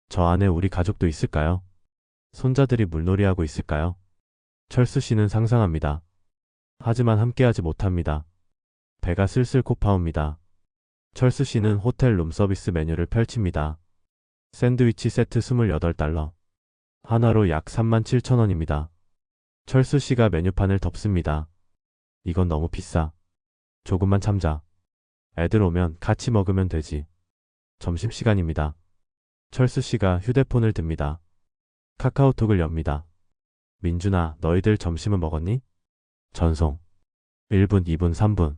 저 안에 우리 가족도 있을까요? 손자들이 물놀이하고 있을까요? 철수 씨는 상상합니다. 하지만 함께하지 못합니다. 배가 슬슬 고파옵니다. 철수 씨는 호텔 룸서비스 메뉴를 펼칩니다. 샌드위치 세트 28달러. 하나로 약 37,000원입니다. 철수 씨가 메뉴판을 덮습니다. 이건 너무 비싸. 조금만 참자. 애들 오면 같이 먹으면 되지. 점심시간입니다. 철수 씨가 휴대폰을 듭니다. 카카오톡을 엽니다. 민준아, 너희들 점심은 먹었니? 전송. 1분, 2분, 3분.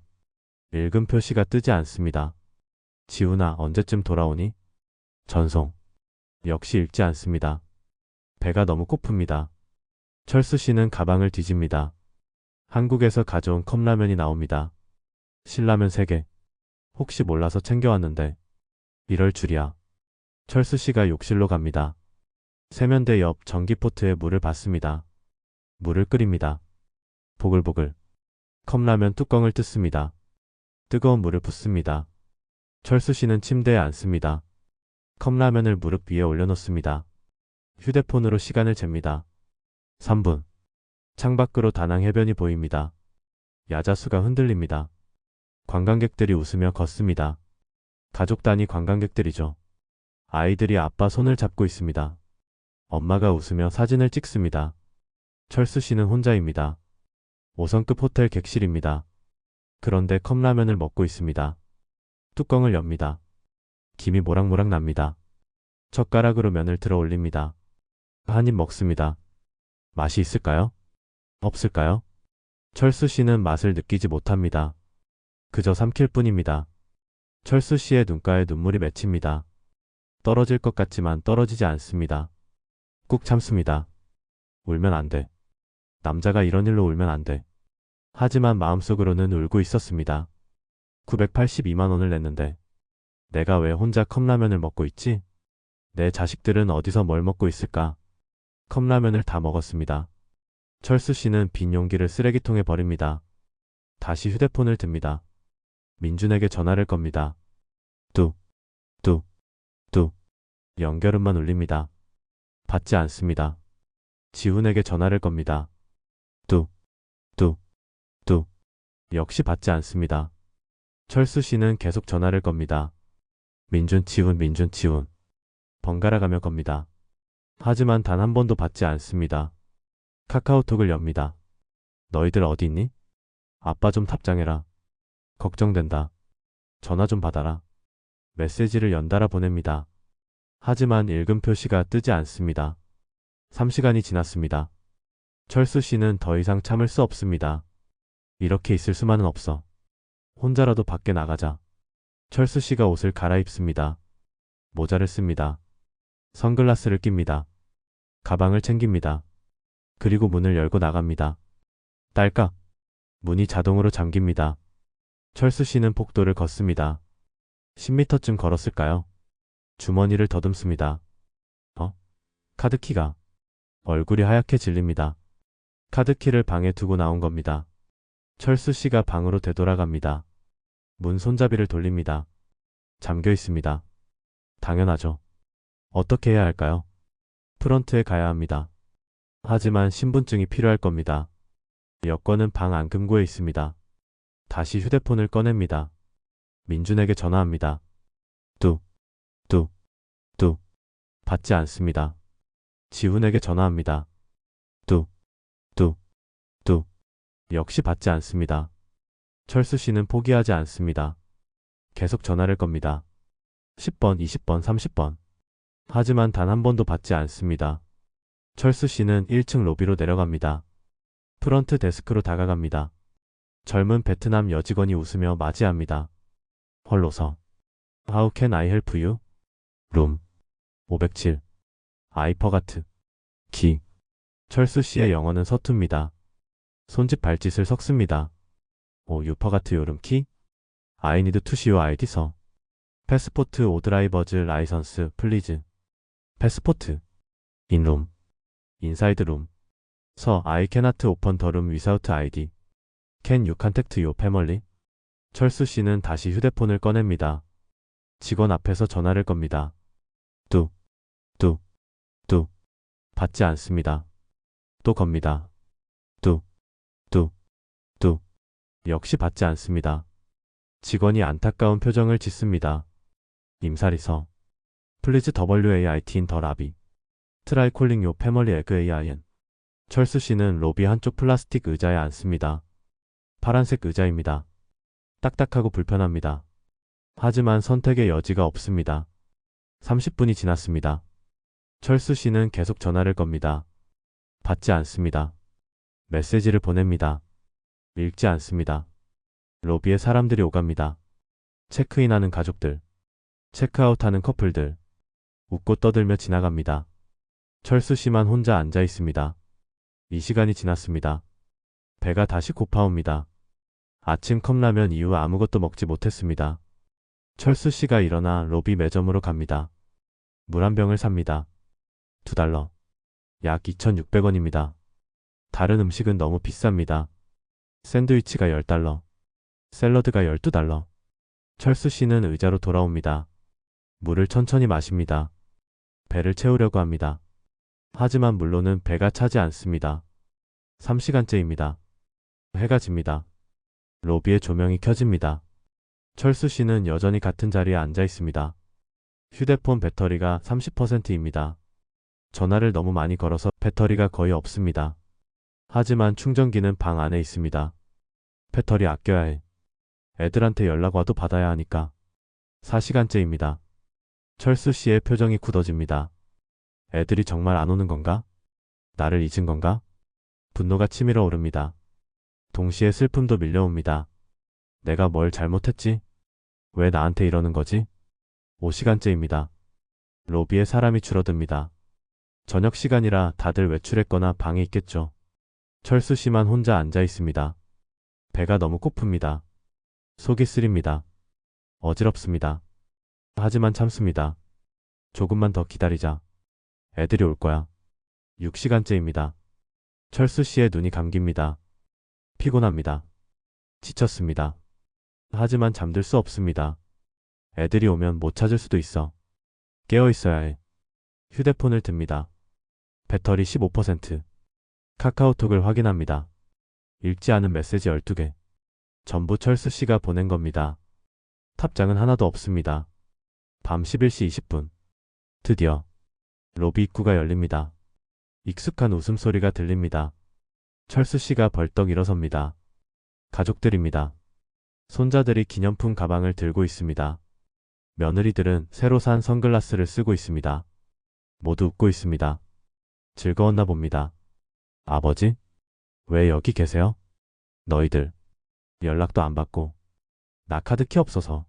읽음 표시가 뜨지 않습니다. 지훈아, 언제쯤 돌아오니? 전송. 역시 읽지 않습니다. 배가 너무 고픕니다. 철수 씨는 가방을 뒤집니다. 한국에서 가져온 컵라면이 나옵니다. 신라면 3개. 혹시 몰라서 챙겨왔는데. 이럴 줄이야. 철수 씨가 욕실로 갑니다. 세면대 옆 전기포트에 물을 붓습니다. 물을 끓입니다. 보글보글. 컵라면 뚜껑을 뜯습니다. 뜨거운 물을 붓습니다. 철수 씨는 침대에 앉습니다. 컵라면을 무릎 위에 올려놓습니다. 휴대폰으로 시간을 잽니다. 3분. 창밖으로 다낭 해변이 보입니다. 야자수가 흔들립니다. 관광객들이 웃으며 걷습니다. 가족 단위 관광객들이죠. 아이들이 아빠 손을 잡고 있습니다. 엄마가 웃으며 사진을 찍습니다. 철수 씨는 혼자입니다. 5성급 호텔 객실입니다. 그런데 컵라면을 먹고 있습니다. 뚜껑을 엽니다. 김이 모락모락 납니다. 젓가락으로 면을 들어 올립니다. 한 입 먹습니다. 맛이 있을까요? 없을까요? 철수 씨는 맛을 느끼지 못합니다. 그저 삼킬 뿐입니다. 철수 씨의 눈가에 눈물이 맺힙니다. 떨어질 것 같지만 떨어지지 않습니다. 꾹 참습니다. 울면 안 돼. 남자가 이런 일로 울면 안 돼. 하지만 마음속으로는 울고 있었습니다. 982만 원을 냈는데 내가 왜 혼자 컵라면을 먹고 있지? 내 자식들은 어디서 뭘 먹고 있을까? 컵라면을 다 먹었습니다. 철수 씨는 빈 용기를 쓰레기통에 버립니다. 다시 휴대폰을 듭니다. 민준에게 전화를 겁니다. 뚝, 뚝, 뚝. 연결음만 울립니다. 받지 않습니다. 지훈에게 전화를 겁니다. 뚝, 뚝, 뚝. 역시 받지 않습니다. 철수 씨는 계속 전화를 겁니다. 민준, 지훈, 민준, 지훈. 번갈아 가며 겁니다. 하지만 단 한 번도 받지 않습니다. 카카오톡을 엽니다. 너희들 어디 있니? 아빠 좀 답장해라. 걱정된다. 전화 좀 받아라. 메시지를 연달아 보냅니다. 하지만 읽음 표시가 뜨지 않습니다. 3시간이 지났습니다. 철수 씨는 더 이상 참을 수 없습니다. 이렇게 있을 수만은 없어. 혼자라도 밖에 나가자. 철수 씨가 옷을 갈아입습니다. 모자를 씁니다. 선글라스를 낍니다. 가방을 챙깁니다. 그리고 문을 열고 나갑니다. 딸깍. 문이 자동으로 잠깁니다. 철수 씨는 복도를 걷습니다. 10m쯤 걸었을까요? 주머니를 더듬습니다. 카드키가. 얼굴이 하얗게 질립니다. 카드키를 방에 두고 나온 겁니다. 철수 씨가 방으로 되돌아갑니다. 문 손잡이를 돌립니다. 잠겨 있습니다. 당연하죠. 어떻게 해야 할까요? 프런트에 가야 합니다. 하지만 신분증이 필요할 겁니다. 여권은 방 안금고에 있습니다. 다시 휴대폰을 꺼냅니다. 민준에게 전화합니다. 뚝, 뚝, 뚝. 받지 않습니다. 지훈에게 전화합니다. 뚝, 뚝, 뚝. 역시 받지 않습니다. 철수 씨는 포기하지 않습니다. 계속 전화를 겁니다. 10번, 20번, 30번. 하지만 단 한 번도 받지 않습니다. 철수 씨는 1층 로비로 내려갑니다. 프런트 데스크로 다가갑니다. 젊은 베트남 여직원이 웃으며 맞이합니다. 헐로서. How can I help you? 룸. 507. 아이퍼가트. 키. 철수 씨의 영어는 서툽니다. 손짓 발짓을 섞습니다. 오 유퍼가트 요름 키? I need to see your ID 서. 패스포트 오드라이버즈 라이선스 플리즈. 패스포트. 인룸. 인사이드 룸. 서 I cannot open the room without ID. Can you contact your family? 철수 씨는 다시 휴대폰을 꺼냅니다. 직원 앞에서 전화를 겁니다. 뚝, 뚝, 뚝. 받지 않습니다. 또 겁니다. 뚝, 뚝, 뚝. 역시 받지 않습니다. 직원이 안타까운 표정을 짓습니다. 임사리서. Please WAIT in the lobby. Try calling your family AIN. 철수 씨는 로비 한쪽 플라스틱 의자에 앉습니다. 파란색 의자입니다. 딱딱하고 불편합니다. 하지만 선택의 여지가 없습니다. 30분이 지났습니다. 철수 씨는 계속 전화를 겁니다. 받지 않습니다. 메시지를 보냅니다. 읽지 않습니다. 로비에 사람들이 오갑니다. 체크인하는 가족들, 체크아웃하는 커플들, 웃고 떠들며 지나갑니다. 철수 씨만 혼자 앉아 있습니다. 이 시간이 지났습니다. 배가 다시 고파옵니다. 아침 컵라면 이후 아무것도 먹지 못했습니다. 철수 씨가 일어나 로비 매점으로 갑니다. 물 한 병을 삽니다. $2. 약 2,600원입니다. 다른 음식은 너무 비쌉니다. 샌드위치가 $10, 샐러드가 $12. 철수 씨는 의자로 돌아옵니다. 물을 천천히 마십니다. 배를 채우려고 합니다. 하지만 물로는 배가 차지 않습니다. 3시간째입니다. 해가 집니다. 로비의 조명이 켜집니다. 철수 씨는 여전히 같은 자리에 앉아 있습니다. 휴대폰 배터리가 30%입니다. 전화를 너무 많이 걸어서 배터리가 거의 없습니다. 하지만 충전기는 방 안에 있습니다. 배터리 아껴야 해. 애들한테 연락 와도 받아야 하니까. 4시간째입니다. 철수 씨의 표정이 굳어집니다. 애들이 정말 안 오는 건가? 나를 잊은 건가? 분노가 치밀어 오릅니다. 동시에 슬픔도 밀려옵니다. 내가 뭘 잘못했지? 왜 나한테 이러는 거지? 5시간째입니다. 로비에 사람이 줄어듭니다. 저녁 시간이라 다들 외출했거나 방에 있겠죠. 철수 씨만 혼자 앉아 있습니다. 배가 너무 고픕니다. 속이 쓰립니다. 어지럽습니다. 하지만 참습니다. 조금만 더 기다리자. 애들이 올 거야. 6시간째입니다. 철수 씨의 눈이 감깁니다. 피곤합니다. 지쳤습니다. 하지만 잠들 수 없습니다. 애들이 오면 못 찾을 수도 있어. 깨어 있어야 해. 휴대폰을 듭니다. 배터리 15%. 카카오톡을 확인합니다. 읽지 않은 메시지 12개. 전부 철수 씨가 보낸 겁니다. 답장은 하나도 없습니다. 밤 11시 20분. 드디어 로비 입구가 열립니다. 익숙한 웃음소리가 들립니다. 철수 씨가 벌떡 일어섭니다. 가족들입니다. 손자들이 기념품 가방을 들고 있습니다. 며느리들은 새로 산 선글라스를 쓰고 있습니다. 모두 웃고 있습니다. 즐거웠나 봅니다. 아버지? 왜 여기 계세요? 너희들. 연락도 안 받고. 나 카드키 없어서.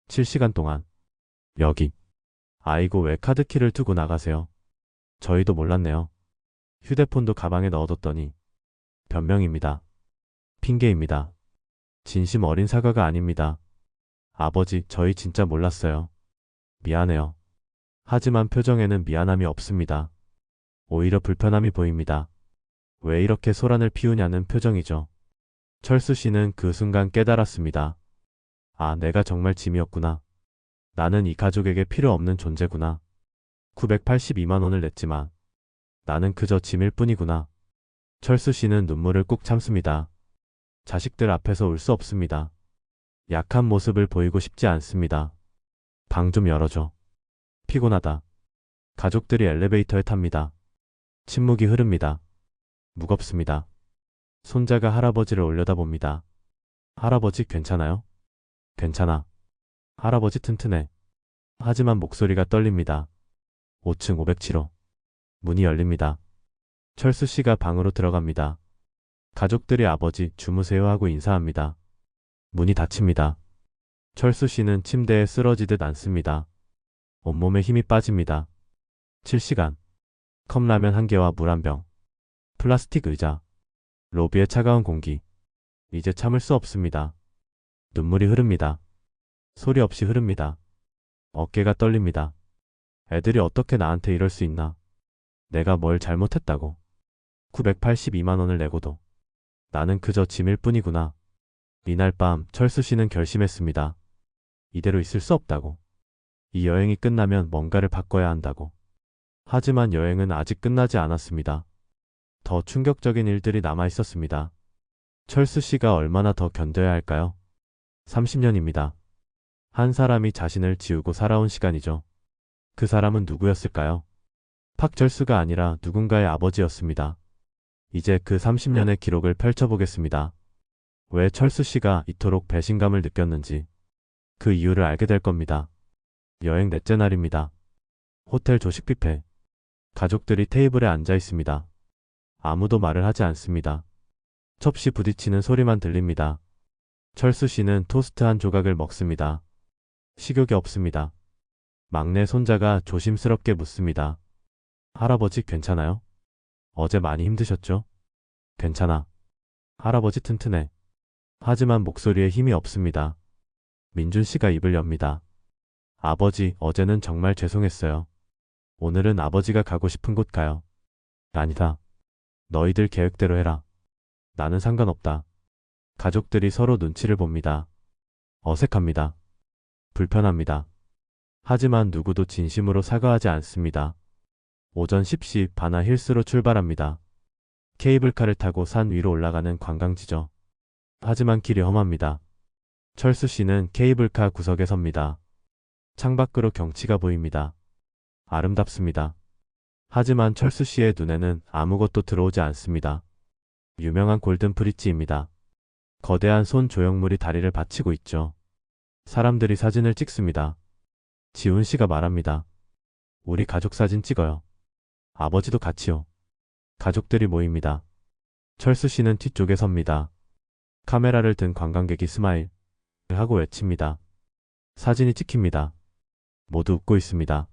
7시간 동안. 여기. 아이고 왜 카드키를 두고 나가세요? 저희도 몰랐네요. 휴대폰도 가방에 넣어뒀더니. 변명입니다. 핑계입니다. 진심 어린 사과가 아닙니다. 아버지, 저희 진짜 몰랐어요. 미안해요. 하지만 표정에는 미안함이 없습니다. 오히려 불편함이 보입니다. 왜 이렇게 소란을 피우냐는 표정이죠. 철수 씨는 그 순간 깨달았습니다. 아, 내가 정말 짐이었구나. 나는 이 가족에게 필요 없는 존재구나. 982만 원을 냈지만 나는 그저 짐일 뿐이구나. 철수 씨는 눈물을 꾹 참습니다. 자식들 앞에서 울 수 없습니다. 약한 모습을 보이고 싶지 않습니다. 방 좀 열어줘. 피곤하다. 가족들이 엘리베이터에 탑니다. 침묵이 흐릅니다. 무겁습니다. 손자가 할아버지를 올려다봅니다. 할아버지 괜찮아요? 괜찮아. 할아버지 튼튼해. 하지만 목소리가 떨립니다. 5층 507호. 문이 열립니다. 철수 씨가 방으로 들어갑니다. 가족들이 아버지 주무세요 하고 인사합니다. 문이 닫힙니다. 철수 씨는 침대에 쓰러지듯 앉습니다. 온몸에 힘이 빠집니다. 7시간. 컵라면 한 개와 물 한 병. 플라스틱 의자. 로비의 차가운 공기. 이제 참을 수 없습니다. 눈물이 흐릅니다. 소리 없이 흐릅니다. 어깨가 떨립니다. 애들이 어떻게 나한테 이럴 수 있나? 내가 뭘 잘못했다고. 982만 원을 내고도 나는 그저 짐일 뿐이구나. 이날 밤 철수 씨는 결심했습니다. 이대로 있을 수 없다고. 이 여행이 끝나면 뭔가를 바꿔야 한다고. 하지만 여행은 아직 끝나지 않았습니다. 더 충격적인 일들이 남아 있었습니다. 철수 씨가 얼마나 더 견뎌야 할까요? 30년입니다. 한 사람이 자신을 지우고 살아온 시간이죠. 그 사람은 누구였을까요? 박철수가 아니라 누군가의 아버지였습니다. 이제 그 30년의 기록을 펼쳐보겠습니다. 왜 철수 씨가 이토록 배신감을 느꼈는지 그 이유를 알게 될 겁니다. 여행 넷째 날입니다. 호텔 조식 뷔페. 가족들이 테이블에 앉아 있습니다. 아무도 말을 하지 않습니다. 접시 부딪히는 소리만 들립니다. 철수 씨는 토스트 한 조각을 먹습니다. 식욕이 없습니다. 막내 손자가 조심스럽게 묻습니다. 할아버지 괜찮아요? 어제 많이 힘드셨죠? 괜찮아. 할아버지 튼튼해. 하지만 목소리에 힘이 없습니다. 민준 씨가 입을 엽니다. 아버지, 어제는 정말 죄송했어요. 오늘은 아버지가 가고 싶은 곳 가요. 아니다. 너희들 계획대로 해라. 나는 상관없다. 가족들이 서로 눈치를 봅니다. 어색합니다. 불편합니다. 하지만 누구도 진심으로 사과하지 않습니다. 오전 10시 바나 힐스로 출발합니다. 케이블카를 타고 산 위로 올라가는 관광지죠. 하지만 길이 험합니다. 철수 씨는 케이블카 구석에 섭니다. 창밖으로 경치가 보입니다. 아름답습니다. 하지만 철수 씨의 눈에는 아무것도 들어오지 않습니다. 유명한 골든 브릿지입니다. 거대한 손 조형물이 다리를 받치고 있죠. 사람들이 사진을 찍습니다. 지훈 씨가 말합니다. 우리 가족 사진 찍어요. 아버지도 같이요. 가족들이 모입니다. 철수 씨는 뒤쪽에 섭니다. 카메라를 든 관광객이 스마일 하고 외칩니다. 사진이 찍힙니다. 모두 웃고 있습니다.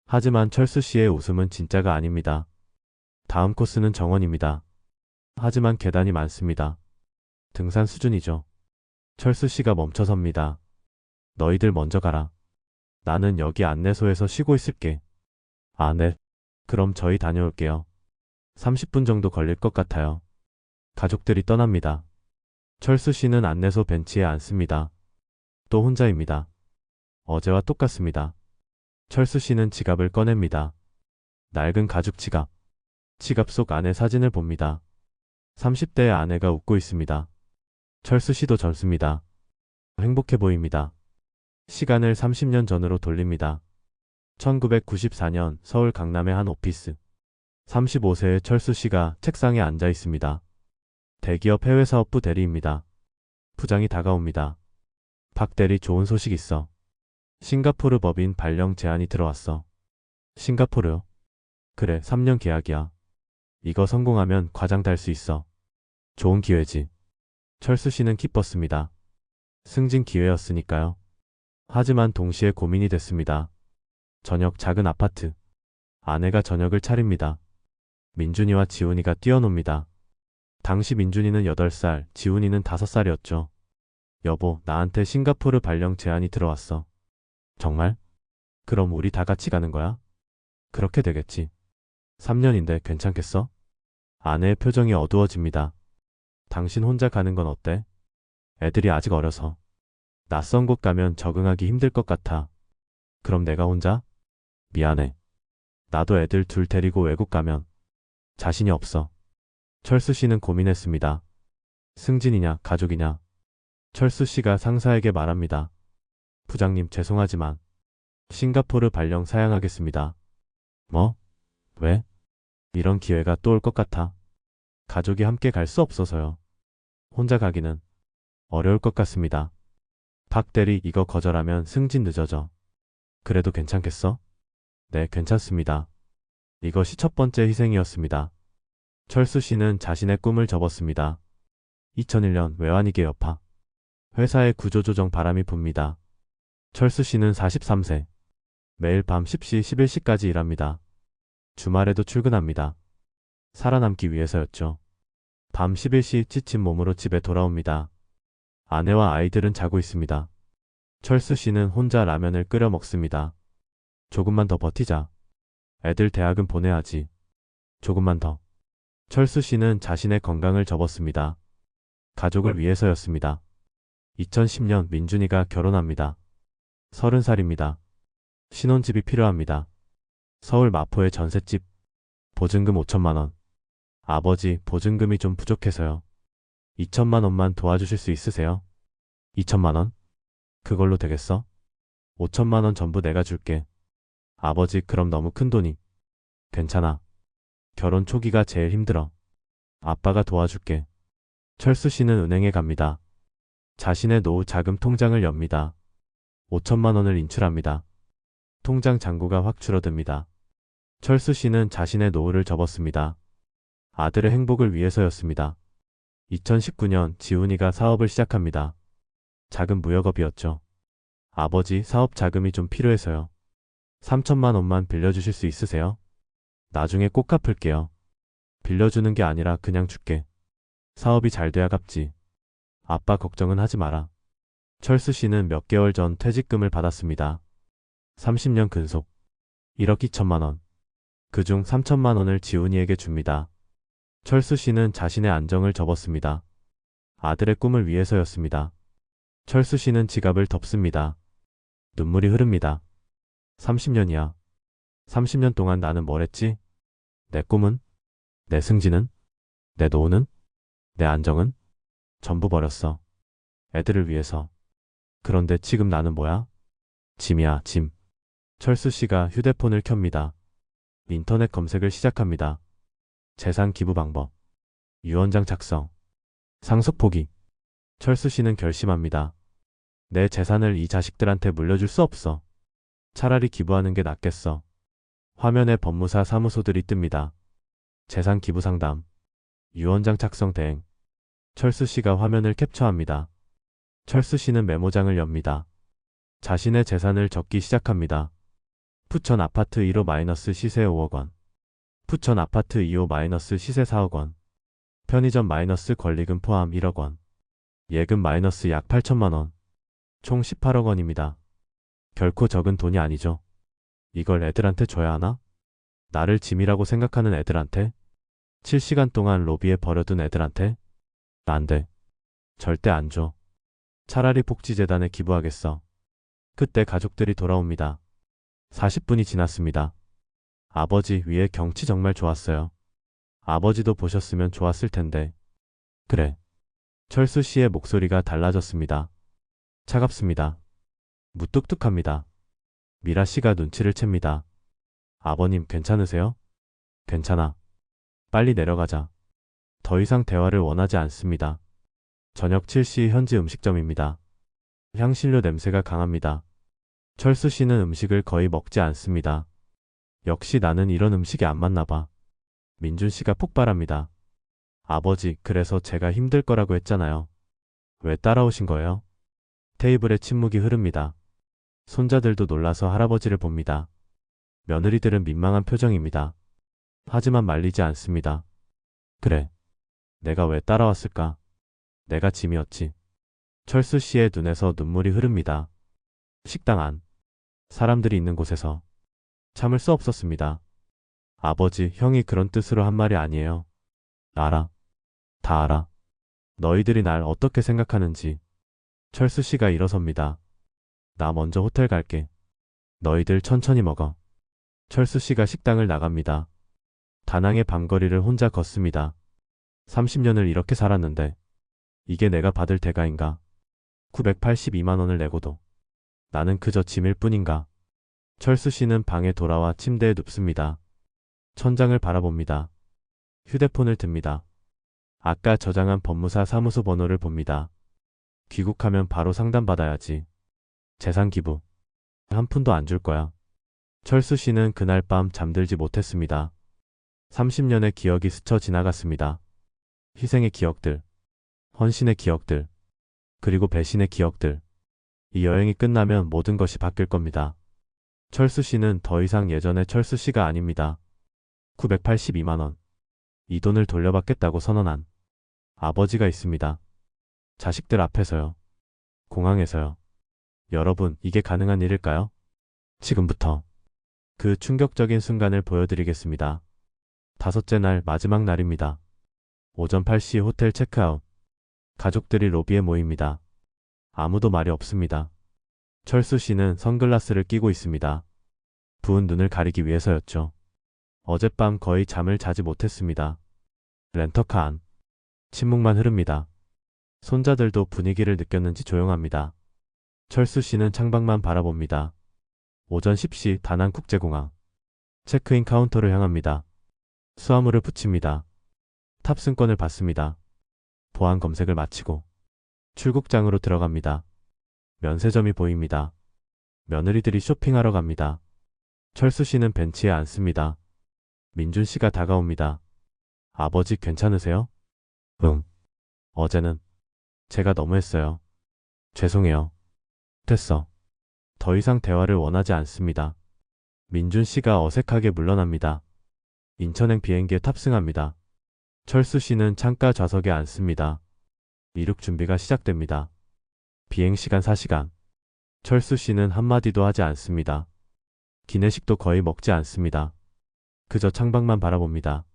하지만 철수 씨의 웃음은 진짜가 아닙니다. 다음 코스는 정원입니다. 하지만 계단이 많습니다. 등산 수준이죠. 철수 씨가 멈춰섭니다. 너희들 먼저 가라. 나는 여기 안내소에서 쉬고 있을게. 아, 네. 그럼 저희 다녀올게요. 30분 정도 걸릴 것 같아요. 가족들이 떠납니다. 철수 씨는 안내소 벤치에 앉습니다. 또 혼자입니다. 어제와 똑같습니다. 철수 씨는 지갑을 꺼냅니다. 낡은 가죽 지갑. 지갑 속 아내 사진을 봅니다. 30대의 아내가 웃고 있습니다. 철수 씨도 젊습니다. 행복해 보입니다. 시간을 30년 전으로 돌립니다. 1994년 서울 강남의 한 오피스. 35세의 철수 씨가 책상에 앉아 있습니다. 대기업 해외사업부 대리입니다. 부장이 다가옵니다. 박 대리, 좋은 소식 있어. 싱가포르 법인 발령 제안이 들어왔어. 싱가포르요? 그래, 3년 계약이야. 이거 성공하면 과장 달 수 있어. 좋은 기회지. 철수 씨는 기뻤습니다. 승진 기회였으니까요. 하지만 동시에 고민이 됐습니다. 저녁, 작은 아파트. 아내가 저녁을 차립니다. 민준이와 지훈이가 뛰어놉니다. 당시 민준이는 8살, 지훈이는 5살이었죠. 여보, 나한테 싱가포르 발령 제안이 들어왔어. 정말? 그럼 우리 다 같이 가는 거야? 그렇게 되겠지. 3년인데 괜찮겠어? 아내의 표정이 어두워집니다. 당신 혼자 가는 건 어때? 애들이 아직 어려서. 낯선 곳 가면 적응하기 힘들 것 같아. 그럼 내가 혼자? 미안해. 나도 애들 둘 데리고 외국 가면 자신이 없어. 철수 씨는 고민했습니다. 승진이냐, 가족이냐. 철수 씨가 상사에게 말합니다. 부장님, 죄송하지만 싱가포르 발령 사양하겠습니다. 뭐? 왜? 이런 기회가 또 올 것 같아. 가족이 함께 갈 수 없어서요. 혼자 가기는 어려울 것 같습니다. 박 대리, 이거 거절하면 승진 늦어져. 그래도 괜찮겠어? 네, 괜찮습니다. 이것이 첫 번째 희생이었습니다. 철수 씨는 자신의 꿈을 접었습니다. 2001년 외환위기 여파. 회사의 구조조정 바람이 붑니다. 철수 씨는 43세. 매일 밤 10시, 11시까지 일합니다. 주말에도 출근합니다. 살아남기 위해서였죠. 밤 11시 지친 몸으로 집에 돌아옵니다. 아내와 아이들은 자고 있습니다. 철수 씨는 혼자 라면을 끓여 먹습니다. 조금만 더 버티자. 애들 대학은 보내야지. 조금만 더. 철수 씨는 자신의 건강을 접었습니다. 가족을 위해서였습니다. 2010년 민준이가 결혼합니다. 30살입니다. 신혼집이 필요합니다. 서울 마포의 전셋집. 보증금 5천만 원. 아버지, 보증금이 좀 부족해서요. 2천만 원만 도와주실 수 있으세요? 2천만 원? 그걸로 되겠어? 5천만 원 전부 내가 줄게. 아버지, 그럼 너무 큰 돈이. 괜찮아. 결혼 초기가 제일 힘들어. 아빠가 도와줄게. 철수 씨는 은행에 갑니다. 자신의 노후 자금 통장을 엽니다. 5천만 원을 인출합니다. 통장 잔고가 확 줄어듭니다. 철수 씨는 자신의 노후를 접었습니다. 아들의 행복을 위해서였습니다. 2019년 지훈이가 사업을 시작합니다. 작은 무역업이었죠. 아버지, 사업 자금이 좀 필요해서요. 3천만 원만 빌려주실 수 있으세요? 나중에 꼭 갚을게요. 빌려주는 게 아니라 그냥 줄게. 사업이 잘 돼야 갚지. 아빠 걱정은 하지 마라. 철수 씨는 몇 개월 전 퇴직금을 받았습니다. 30년 근속. 1억 2천만 원. 그중 3천만 원을 지훈이에게 줍니다. 철수 씨는 자신의 안정을 접었습니다. 아들의 꿈을 위해서였습니다. 철수 씨는 지갑을 덮습니다. 눈물이 흐릅니다. 30년이야. 30년 동안 나는 뭘 했지? 내 꿈은? 내 승진은? 내 노후는? 내 안정은? 전부 버렸어. 애들을 위해서. 그런데 지금 나는 뭐야? 짐이야, 짐. 철수 씨가 휴대폰을 켭니다. 인터넷 검색을 시작합니다. 재산 기부 방법. 유언장 작성. 상속 포기. 철수 씨는 결심합니다. 내 재산을 이 자식들한테 물려줄 수 없어. 차라리 기부하는 게 낫겠어. 화면에 법무사 사무소들이 뜹니다. 재산 기부 상담. 유언장 작성 대행. 철수 씨가 화면을 캡처합니다. 철수 씨는 메모장을 엽니다. 자신의 재산을 적기 시작합니다. 푸천 아파트 1호 마이너스 시세 5억 원. 푸천 아파트 2호 마이너스 시세 4억 원. 편의점 마이너스 권리금 포함 1억 원. 예금 마이너스 약 8천만 원. 총 18억 원입니다. 결코 적은 돈이 아니죠. 이걸 애들한테 줘야 하나? 나를 짐이라고 생각하는 애들한테? 7시간 동안 로비에 버려둔 애들한테? 안 돼. 절대 안 줘. 차라리 복지재단에 기부하겠어. 그때 가족들이 돌아옵니다. 40분이 지났습니다. 아버지 위에 경치 정말 좋았어요. 아버지도 보셨으면 좋았을 텐데. 그래. 철수 씨의 목소리가 달라졌습니다. 차갑습니다. 무뚝뚝합니다. 미라 씨가 눈치를 챕니다. 아버님 괜찮으세요? 괜찮아. 빨리 내려가자. 더 이상 대화를 원하지 않습니다. 저녁 7시 현지 음식점입니다. 향신료 냄새가 강합니다. 철수 씨는 음식을 거의 먹지 않습니다. 역시 나는 이런 음식이 안 맞나 봐. 민준 씨가 폭발합니다. 아버지, 그래서 제가 힘들 거라고 했잖아요. 왜 따라오신 거예요? 테이블에 침묵이 흐릅니다. 손자들도 놀라서 할아버지를 봅니다. 며느리들은 민망한 표정입니다. 하지만 말리지 않습니다. 그래. 내가 왜 따라왔을까? 내가 짐이었지. 철수 씨의 눈에서 눈물이 흐릅니다. 식당 안. 사람들이 있는 곳에서. 참을 수 없었습니다. 아버지, 형이 그런 뜻으로 한 말이 아니에요. 알아. 다 알아. 너희들이 날 어떻게 생각하는지. 철수 씨가 일어섭니다. 나 먼저 호텔 갈게. 너희들 천천히 먹어. 철수 씨가 식당을 나갑니다. 다낭의 밤거리를 혼자 걷습니다. 30년을 이렇게 살았는데 이게 내가 받을 대가인가? 982만 원을 내고도 나는 그저 짐일 뿐인가? 철수 씨는 방에 돌아와 침대에 눕습니다. 천장을 바라봅니다. 휴대폰을 듭니다. 아까 저장한 법무사 사무소 번호를 봅니다. 귀국하면 바로 상담받아야지. 재산 기부. 한 푼도 안 줄 거야. 철수 씨는 그날 밤 잠들지 못했습니다. 30년의 기억이 스쳐 지나갔습니다. 희생의 기억들, 헌신의 기억들, 그리고 배신의 기억들. 이 여행이 끝나면 모든 것이 바뀔 겁니다. 철수 씨는 더 이상 예전의 철수 씨가 아닙니다. 982만 원. 이 돈을 돌려받겠다고 선언한 아버지가 있습니다. 자식들 앞에서요. 공항에서요. 여러분, 이게 가능한 일일까요? 지금부터 그 충격적인 순간을 보여드리겠습니다. 다섯째 날 마지막 날입니다. 오전 8시 호텔 체크아웃. 가족들이 로비에 모입니다. 아무도 말이 없습니다. 철수 씨는 선글라스를 끼고 있습니다. 부은 눈을 가리기 위해서였죠. 어젯밤 거의 잠을 자지 못했습니다. 렌터카 안. 침묵만 흐릅니다. 손자들도 분위기를 느꼈는지 조용합니다. 철수 씨는 창밖만 바라봅니다. 오전 10시 다낭국제공항. 체크인 카운터를 향합니다. 수화물을 붙입니다. 탑승권을 받습니다. 보안 검색을 마치고 출국장으로 들어갑니다. 면세점이 보입니다. 며느리들이 쇼핑하러 갑니다. 철수 씨는 벤치에 앉습니다. 민준 씨가 다가옵니다. 아버지 괜찮으세요? 응. 어제는 제가 너무했어요. 죄송해요. 됐어. 더 이상 대화를 원하지 않습니다. 민준 씨가 어색하게 물러납니다. 인천행 비행기에 탑승합니다. 철수 씨는 창가 좌석에 앉습니다. 이륙 준비가 시작됩니다. 비행시간 4시간. 철수 씨는 한마디도 하지 않습니다. 기내식도 거의 먹지 않습니다. 그저 창밖만 바라봅니다.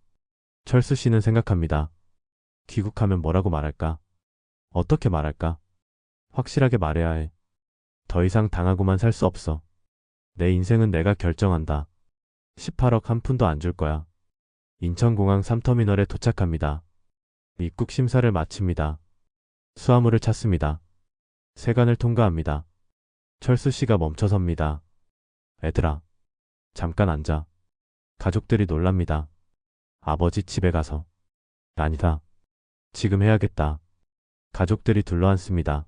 철수 씨는 생각합니다. 귀국하면 뭐라고 말할까? 어떻게 말할까? 확실하게 말해야 해. 더 이상 당하고만 살 수 없어. 내 인생은 내가 결정한다. 18억 한 푼도 안 줄 거야. 인천공항 3터미널에 도착합니다. 입국 심사를 마칩니다. 수화물을 찾습니다. 세관을 통과합니다. 철수 씨가 멈춰섭니다. 애들아, 잠깐 앉아. 가족들이 놀랍니다. 아버지 집에 가서. 아니다. 지금 해야겠다. 가족들이 둘러앉습니다.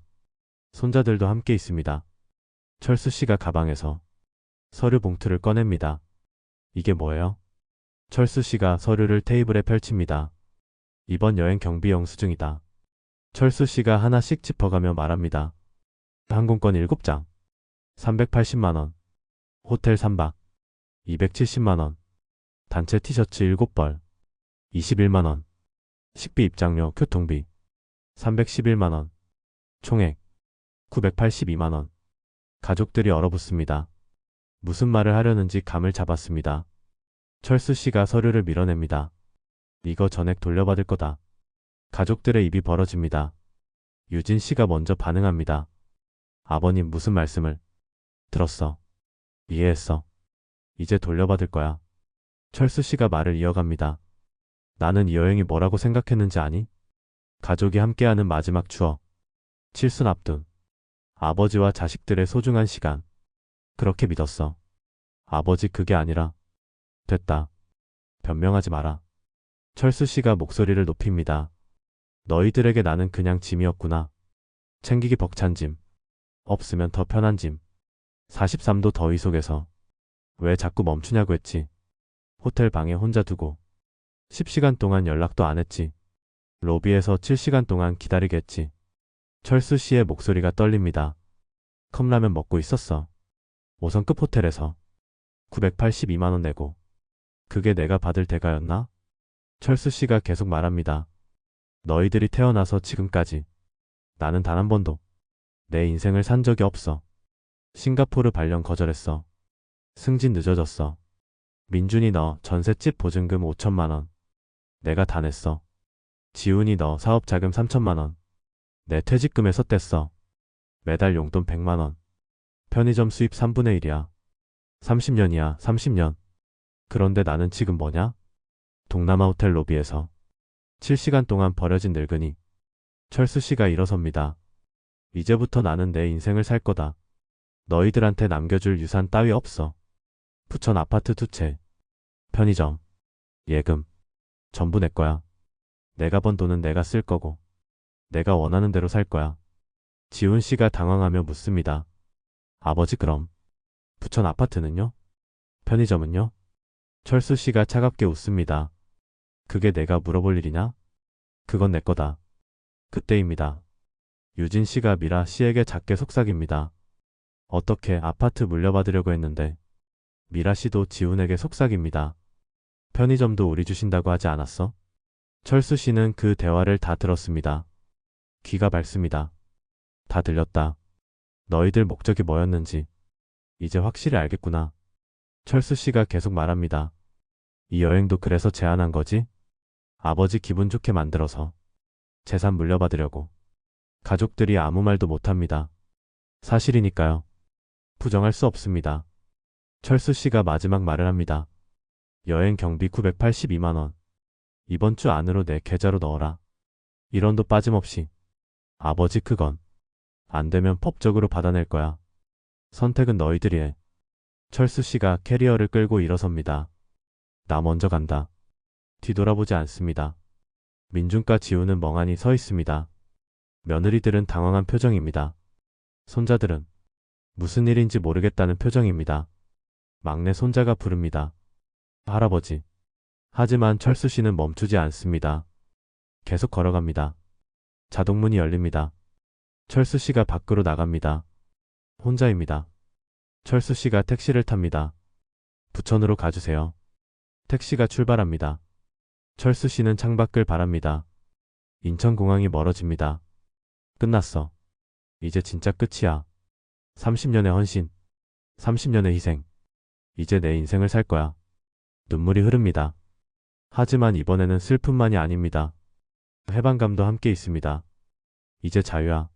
손자들도 함께 있습니다. 철수 씨가 가방에서 서류 봉투를 꺼냅니다. 이게 뭐예요? 철수 씨가 서류를 테이블에 펼칩니다. 이번 여행 경비 영수증이다. 철수 씨가 하나씩 짚어가며 말합니다. 항공권 7장, 380만 원, 호텔 3박, 270만 원, 단체 티셔츠 7벌, 21만 원, 식비 입장료 교통비, 311만 원, 총액 982만 원. 가족들이 얼어붙습니다. 무슨 말을 하려는지 감을 잡았습니다. 철수 씨가 서류를 밀어냅니다. 이거 전액 돌려받을 거다. 가족들의 입이 벌어집니다. 유진 씨가 먼저 반응합니다. 아버님 무슨 말씀을? 들었어. 이해했어. 이제 돌려받을 거야. 철수 씨가 말을 이어갑니다. 나는 이 여행이 뭐라고 생각했는지 아니? 가족이 함께하는 마지막 추억. 칠순 앞둔 아버지와 자식들의 소중한 시간. 그렇게 믿었어. 아버지 그게 아니라. 됐다. 변명하지 마라. 철수 씨가 목소리를 높입니다. 너희들에게 나는 그냥 짐이었구나. 챙기기 벅찬 짐. 없으면 더 편한 짐. 43도 더위 속에서 왜 자꾸 멈추냐고 했지. 호텔 방에 혼자 두고 10시간 동안 연락도 안 했지. 로비에서 7시간 동안 기다리게 했지. 철수 씨의 목소리가 떨립니다. 컵라면 먹고 있었어. 5성급 호텔에서 982만 원 내고. 그게 내가 받을 대가였나? 철수 씨가 계속 말합니다. 너희들이 태어나서 지금까지 나는 단 한 번도 내 인생을 산 적이 없어. 싱가포르 발령 거절했어. 승진 늦어졌어. 민준이 너 전셋집 보증금 5천만 원. 내가 다 냈어. 지훈이 너 사업 자금 3천만 원. 내 퇴직금에서 뗐어. 매달 용돈 100만 원. 편의점 수입 3분의 1이야. 30년이야, 30년. 그런데 나는 지금 뭐냐? 동남아 호텔 로비에서 7시간 동안 버려진 늙은이. 철수 씨가 일어섭니다. 이제부터 나는 내 인생을 살 거다. 너희들한테 남겨줄 유산 따위 없어. 부천 아파트 2채. 편의점. 예금. 전부 내 거야. 내가 번 돈은 내가 쓸 거고. 내가 원하는 대로 살 거야. 지훈 씨가 당황하며 묻습니다. 아버지 그럼 부천 아파트는요? 편의점은요? 철수 씨가 차갑게 웃습니다. 그게 내가 물어볼 일이냐? 그건 내 거다. 그때입니다. 유진 씨가 미라 씨에게 작게 속삭입니다. 어떻게 아파트 물려받으려고 했는데. 미라 씨도 지훈에게 속삭입니다. 편의점도 우리 주신다고 하지 않았어? 철수 씨는 그 대화를 다 들었습니다. 귀가 밝습니다. 다 들렸다. 너희들 목적이 뭐였는지 이제 확실히 알겠구나. 철수 씨가 계속 말합니다. 이 여행도 그래서 제안한 거지? 아버지 기분 좋게 만들어서 재산 물려받으려고. 가족들이 아무 말도 못합니다. 사실이니까요. 부정할 수 없습니다. 철수 씨가 마지막 말을 합니다. 여행 경비 982만 원. 이번 주 안으로 내 계좌로 넣어라. 1원도 빠짐없이. 아버지 그건 안 되면 법적으로 받아낼 거야. 선택은 너희들이 해. 철수 씨가 캐리어를 끌고 일어섭니다. 나 먼저 간다. 뒤돌아보지 않습니다. 민준과 지우는 멍하니 서 있습니다. 며느리들은 당황한 표정입니다. 손자들은 무슨 일인지 모르겠다는 표정입니다. 막내 손자가 부릅니다. 할아버지. 하지만 철수 씨는 멈추지 않습니다. 계속 걸어갑니다. 자동문이 열립니다. 철수 씨가 밖으로 나갑니다. 혼자입니다. 철수 씨가 택시를 탑니다. 부천으로 가주세요. 택시가 출발합니다. 철수 씨는 창밖을 바랍니다. 인천공항이 멀어집니다. 끝났어. 이제 진짜 끝이야. 30년의 헌신. 30년의 희생. 이제 내 인생을 살 거야. 눈물이 흐릅니다. 하지만 이번에는 슬픔만이 아닙니다. 해방감도 함께 있습니다. 이제 자유야.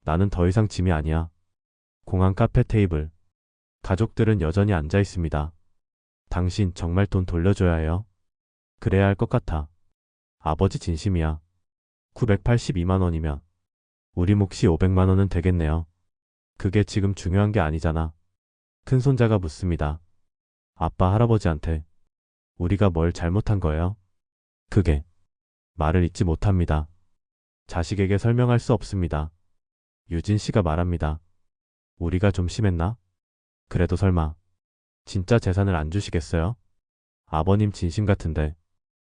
나는 더 이상 짐이 아니야. 공항 카페 테이블. 가족들은 여전히 앉아 있습니다. 당신 정말 돈 돌려줘야 해요? 그래야 할 것 같아. 아버지 진심이야. 982만 원이면 우리 몫이 500만 원은 되겠네요. 그게 지금 중요한 게 아니잖아. 큰손자가 묻습니다. 아빠 할아버지한테 우리가 뭘 잘못한 거예요? 그게 말을 잇지 못합니다. 자식에게 설명할 수 없습니다. 유진 씨가 말합니다. 우리가 좀 심했나? 그래도 설마 진짜 재산을 안 주시겠어요? 아버님 진심 같은데.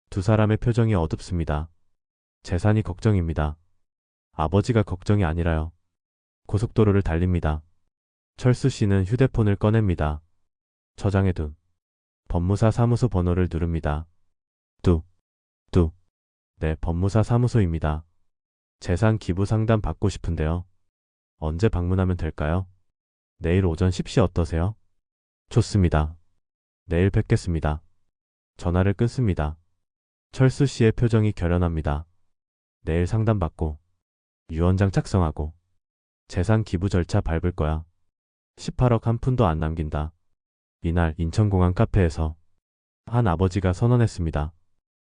두 사람의 표정이 어둡습니다. 재산이 걱정입니다. 아버지가 걱정이 아니라요. 고속도로를 달립니다. 철수 씨는 휴대폰을 꺼냅니다. 저장해둔 법무사 사무소 번호를 누릅니다. 네, 법무사 사무소입니다. 재산 기부 상담 받고 싶은데요. 언제 방문하면 될까요? 내일 오전 10시 어떠세요? 좋습니다. 내일 뵙겠습니다. 전화를 끊습니다. 철수 씨의 표정이 결연합니다. 내일 상담받고 유언장 작성하고 재산 기부 절차 밟을 거야. 18억 한 푼도 안 남긴다. 이날 인천공항 카페에서 한 아버지가 선언했습니다.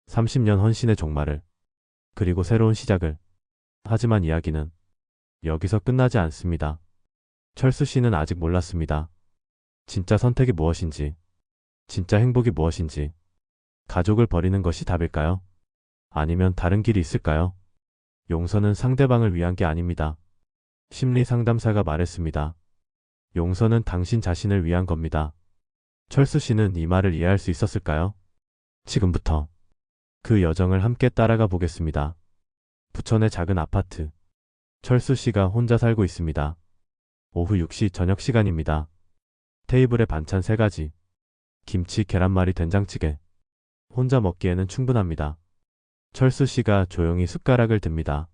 30년 헌신의 종말을, 그리고 새로운 시작을. 하지만 이야기는 여기서 끝나지 않습니다. 철수 씨는 아직 몰랐습니다. 진짜 선택이 무엇인지, 진짜 행복이 무엇인지. 가족을 버리는 것이 답일까요? 아니면 다른 길이 있을까요? 용서는 상대방을 위한 게 아닙니다. 심리 상담사가 말했습니다. 용서는 당신 자신을 위한 겁니다. 철수 씨는 이 말을 이해할 수 있었을까요? 지금부터 그 여정을 함께 따라가 보겠습니다. 부천의 작은 아파트. 철수 씨가 혼자 살고 있습니다. 오후 6시 저녁 시간입니다. 테이블에 반찬 3가지. 김치, 계란말이, 된장찌개. 혼자 먹기에는 충분합니다. 철수 씨가 조용히 숟가락을 듭니다.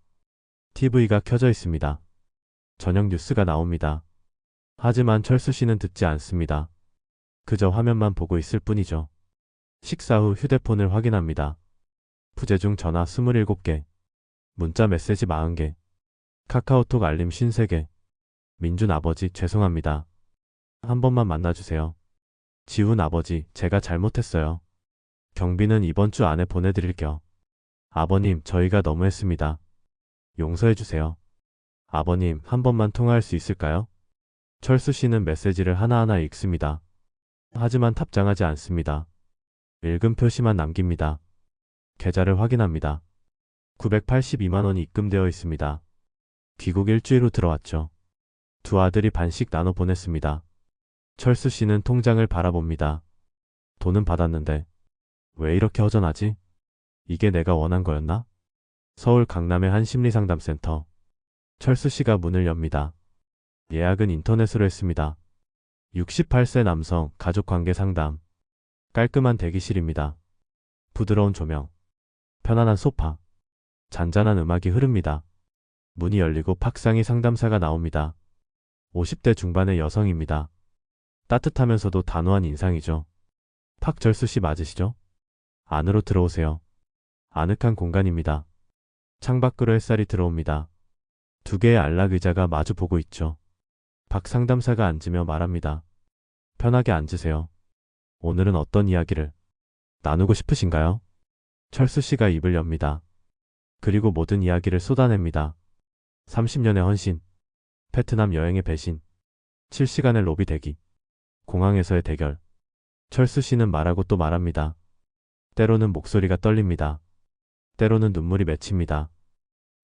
TV가 켜져 있습니다. 저녁 뉴스가 나옵니다. 하지만 철수 씨는 듣지 않습니다. 그저 화면만 보고 있을 뿐이죠. 식사 후 휴대폰을 확인합니다. 부재중 전화 27개, 문자 메시지 40개, 카카오톡 알림 53개. 민준 아버지 죄송합니다. 한 번만 만나주세요. 지훈 아버지 제가 잘못했어요. 경비는 이번 주 안에 보내드릴게요. 아버님 저희가 너무했습니다. 용서해주세요. 아버님 한 번만 통화할 수 있을까요? 철수 씨는 메시지를 하나하나 읽습니다. 하지만 답장하지 않습니다. 읽음 표시만 남깁니다. 계좌를 확인합니다. 982만 원이 입금되어 있습니다. 귀국 일주일 후 들어왔죠. 두 아들이 반씩 나눠 보냈습니다. 철수 씨는 통장을 바라봅니다. 돈은 받았는데 왜 이렇게 허전하지? 이게 내가 원한 거였나? 서울 강남의 한 심리상담센터. 철수 씨가 문을 엽니다. 예약은 인터넷으로 했습니다. 68세 남성 가족관계 상담. 깔끔한 대기실입니다. 부드러운 조명, 편안한 소파, 잔잔한 음악이 흐릅니다. 문이 열리고 팍상이 상담사가 나옵니다. 50대 중반의 여성입니다. 따뜻하면서도 단호한 인상이죠. 팍철수 씨 맞으시죠? 안으로 들어오세요. 아늑한 공간입니다. 창밖으로 햇살이 들어옵니다. 2개의 안락 의자가 마주 보고 있죠. 박 상담사가 앉으며 말합니다. 편하게 앉으세요. 오늘은 어떤 이야기를 나누고 싶으신가요? 철수 씨가 입을 엽니다. 그리고 모든 이야기를 쏟아냅니다. 30년의 헌신, 베트남 여행의 배신, 7시간의 로비 대기, 공항에서의 대결. 철수 씨는 말하고 또 말합니다. 때로는 목소리가 떨립니다. 때로는 눈물이 맺힙니다.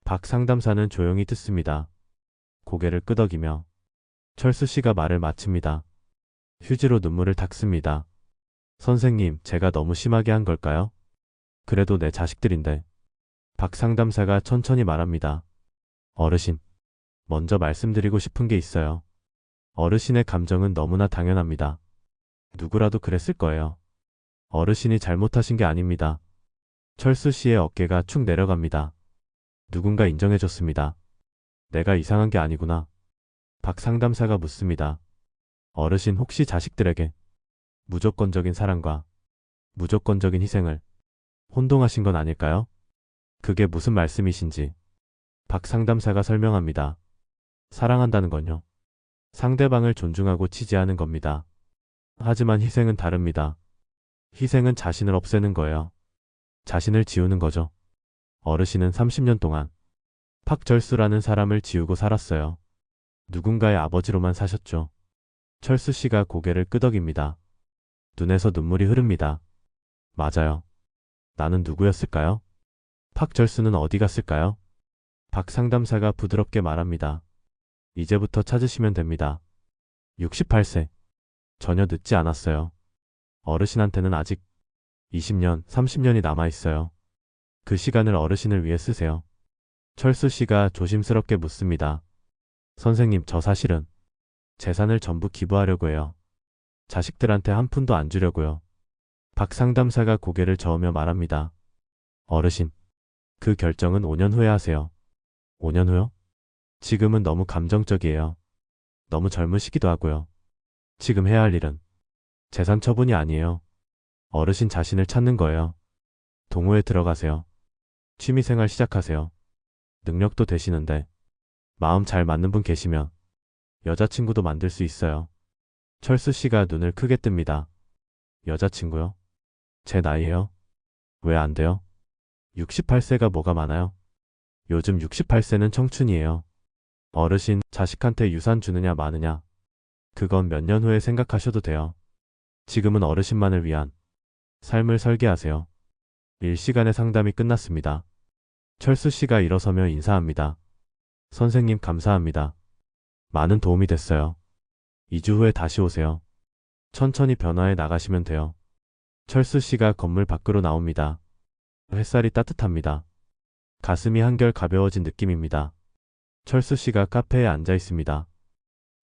박 상담사는 조용히 듣습니다. 고개를 끄덕이며 철수 씨가 말을 마칩니다. 휴지로 눈물을 닦습니다. 선생님, 제가 너무 심하게 한 걸까요? 그래도 내 자식들인데. 박 상담사가 천천히 말합니다. 어르신, 먼저 말씀드리고 싶은 게 있어요. 어르신의 감정은 너무나 당연합니다. 누구라도 그랬을 거예요. 어르신이 잘못하신 게 아닙니다. 철수 씨의 어깨가 축 내려갑니다. 누군가 인정해줬습니다. 내가 이상한 게 아니구나. 박 상담사가 묻습니다. 어르신 혹시 자식들에게 무조건적인 사랑과 무조건적인 희생을 혼동하신 건 아닐까요? 그게 무슨 말씀이신지. 박 상담사가 설명합니다. 사랑한다는 건요. 상대방을 존중하고 지지하는 겁니다. 하지만 희생은 다릅니다. 희생은 자신을 없애는 거예요. 자신을 지우는 거죠. 어르신은 30년 동안 팍철수라는 사람을 지우고 살았어요. 누군가의 아버지로만 사셨죠. 철수 씨가 고개를 끄덕입니다. 눈에서 눈물이 흐릅니다. 맞아요. 나는 누구였을까요? 팍철수는 어디 갔을까요? 박 상담사가 부드럽게 말합니다. 이제부터 찾으시면 됩니다. 68세. 전혀 늦지 않았어요. 어르신한테는 아직 20년, 30년이 남아있어요. 그 시간을 어르신을 위해 쓰세요. 철수 씨가 조심스럽게 묻습니다. 선생님, 저 사실은 재산을 전부 기부하려고 해요. 자식들한테 한 푼도 안 주려고요. 박 상담사가 고개를 저으며 말합니다. 어르신, 그 결정은 5년 후에 하세요. 5년 후요? 지금은 너무 감정적이에요. 너무 젊으시기도 하고요. 지금 해야 할 일은 재산 처분이 아니에요. 어르신 자신을 찾는 거예요. 동호회 들어가세요. 취미생활 시작하세요. 능력도 되시는데 마음 잘 맞는 분 계시면 여자친구도 만들 수 있어요. 철수 씨가 눈을 크게 뜹니다. 여자친구요? 제 나이에요? 왜 안 돼요? 68세가 뭐가 많아요? 요즘 68세는 청춘이에요. 어르신, 자식한테 유산 주느냐 마느냐. 그건 몇 년 후에 생각하셔도 돼요. 지금은 어르신만을 위한 삶을 설계하세요. 일시간의 상담이 끝났습니다. 철수 씨가 일어서며 인사합니다. 선생님 감사합니다. 많은 도움이 됐어요. 2주 후에 다시 오세요. 천천히 변화해 나가시면 돼요. 철수 씨가 건물 밖으로 나옵니다. 햇살이 따뜻합니다. 가슴이 한결 가벼워진 느낌입니다. 철수 씨가 카페에 앉아 있습니다.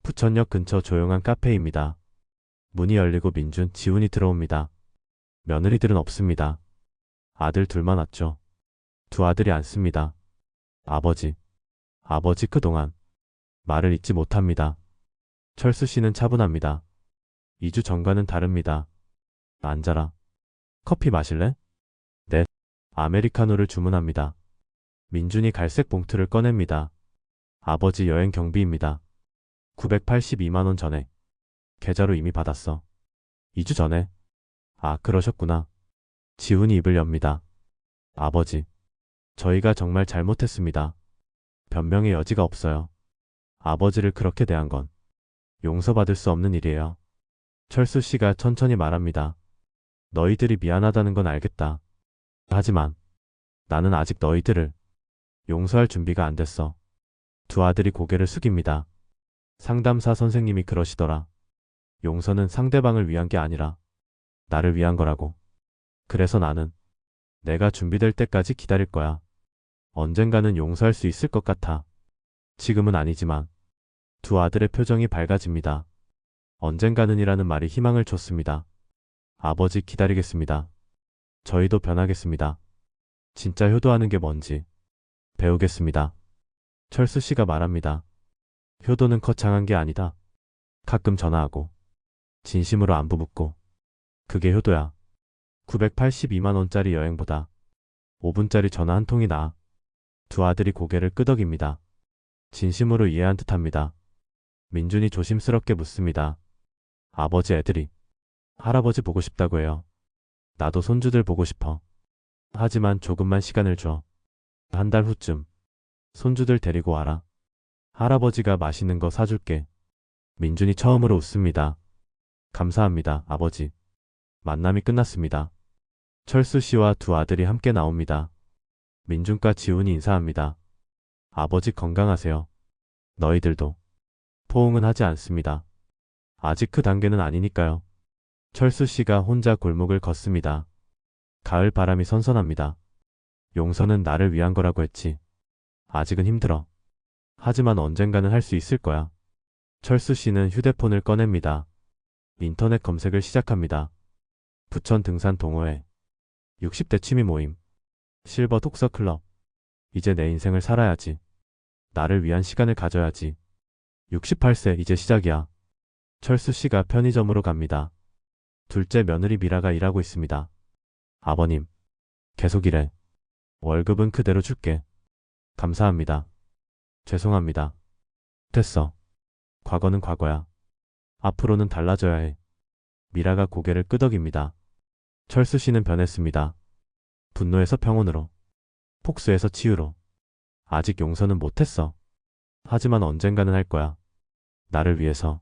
부천역 근처 조용한 카페입니다. 문이 열리고 민준, 지훈이 들어옵니다. 며느리들은 없습니다. 아들 둘만 왔죠. 두 아들이 앉습니다. 아버지 그동안 말을 잊지 못합니다. 철수 씨는 차분합니다. 2주 전과는 다릅니다. 앉아라. 커피 마실래? 네. 아메리카노를 주문합니다. 민준이 갈색 봉투를 꺼냅니다. 아버지 여행 경비입니다. 982만 원 전에. 계좌로 이미 받았어. 2주 전에. 아, 그러셨구나. 지훈이 입을 엽니다. 아버지, 저희가 정말 잘못했습니다. 변명의 여지가 없어요. 아버지를 그렇게 대한 건 용서받을 수 없는 일이에요. 철수 씨가 천천히 말합니다. 너희들이 미안하다는 건 알겠다. 하지만 나는 아직 너희들을 용서할 준비가 안 됐어. 두 아들이 고개를 숙입니다. 상담사 선생님이 그러시더라. 용서는 상대방을 위한 게 아니라 나를 위한 거라고. 그래서 나는 내가 준비될 때까지 기다릴 거야. 언젠가는 용서할 수 있을 것 같아. 지금은 아니지만. 두 아들의 표정이 밝아집니다. 언젠가는이라는 말이 희망을 줬습니다. 아버지 기다리겠습니다. 저희도 변하겠습니다. 진짜 효도하는 게 뭔지 배우겠습니다. 철수 씨가 말합니다. 효도는 거창한 게 아니다. 가끔 전화하고 진심으로 안부 묻고 그게 효도야. 982만 원짜리 여행보다 5분짜리 전화 한 통이 나아. 두 아들이 고개를 끄덕입니다. 진심으로 이해한 듯합니다. 민준이 조심스럽게 묻습니다. 아버지 애들이 할아버지 보고 싶다고 해요. 나도 손주들 보고 싶어. 하지만 조금만 시간을 줘. 한 달 후쯤 손주들 데리고 와라. 할아버지가 맛있는 거 사줄게. 민준이 처음으로 웃습니다. 감사합니다, 아버지. 만남이 끝났습니다. 철수 씨와 두 아들이 함께 나옵니다. 민준과 지훈이 인사합니다. 아버지 건강하세요. 너희들도. 포옹은 하지 않습니다. 아직 그 단계는 아니니까요. 철수 씨가 혼자 골목을 걷습니다. 가을 바람이 선선합니다. 용서는 나를 위한 거라고 했지. 아직은 힘들어. 하지만 언젠가는 할 수 있을 거야. 철수 씨는 휴대폰을 꺼냅니다. 인터넷 검색을 시작합니다. 부천 등산 동호회, 60대 취미 모임, 실버 독서 클럽. 이제 내 인생을 살아야지. 나를 위한 시간을 가져야지. 68세 이제 시작이야. 철수 씨가 편의점으로 갑니다. 둘째 며느리 미라가 일하고 있습니다. 아버님, 계속 일해. 월급은 그대로 줄게. 감사합니다. 죄송합니다. 됐어. 과거는 과거야. 앞으로는 달라져야 해. 미라가 고개를 끄덕입니다. 철수 씨는 변했습니다. 분노에서 평온으로, 폭소에서 치유로. 아직 용서는 못했어. 하지만 언젠가는 할 거야. 나를 위해서.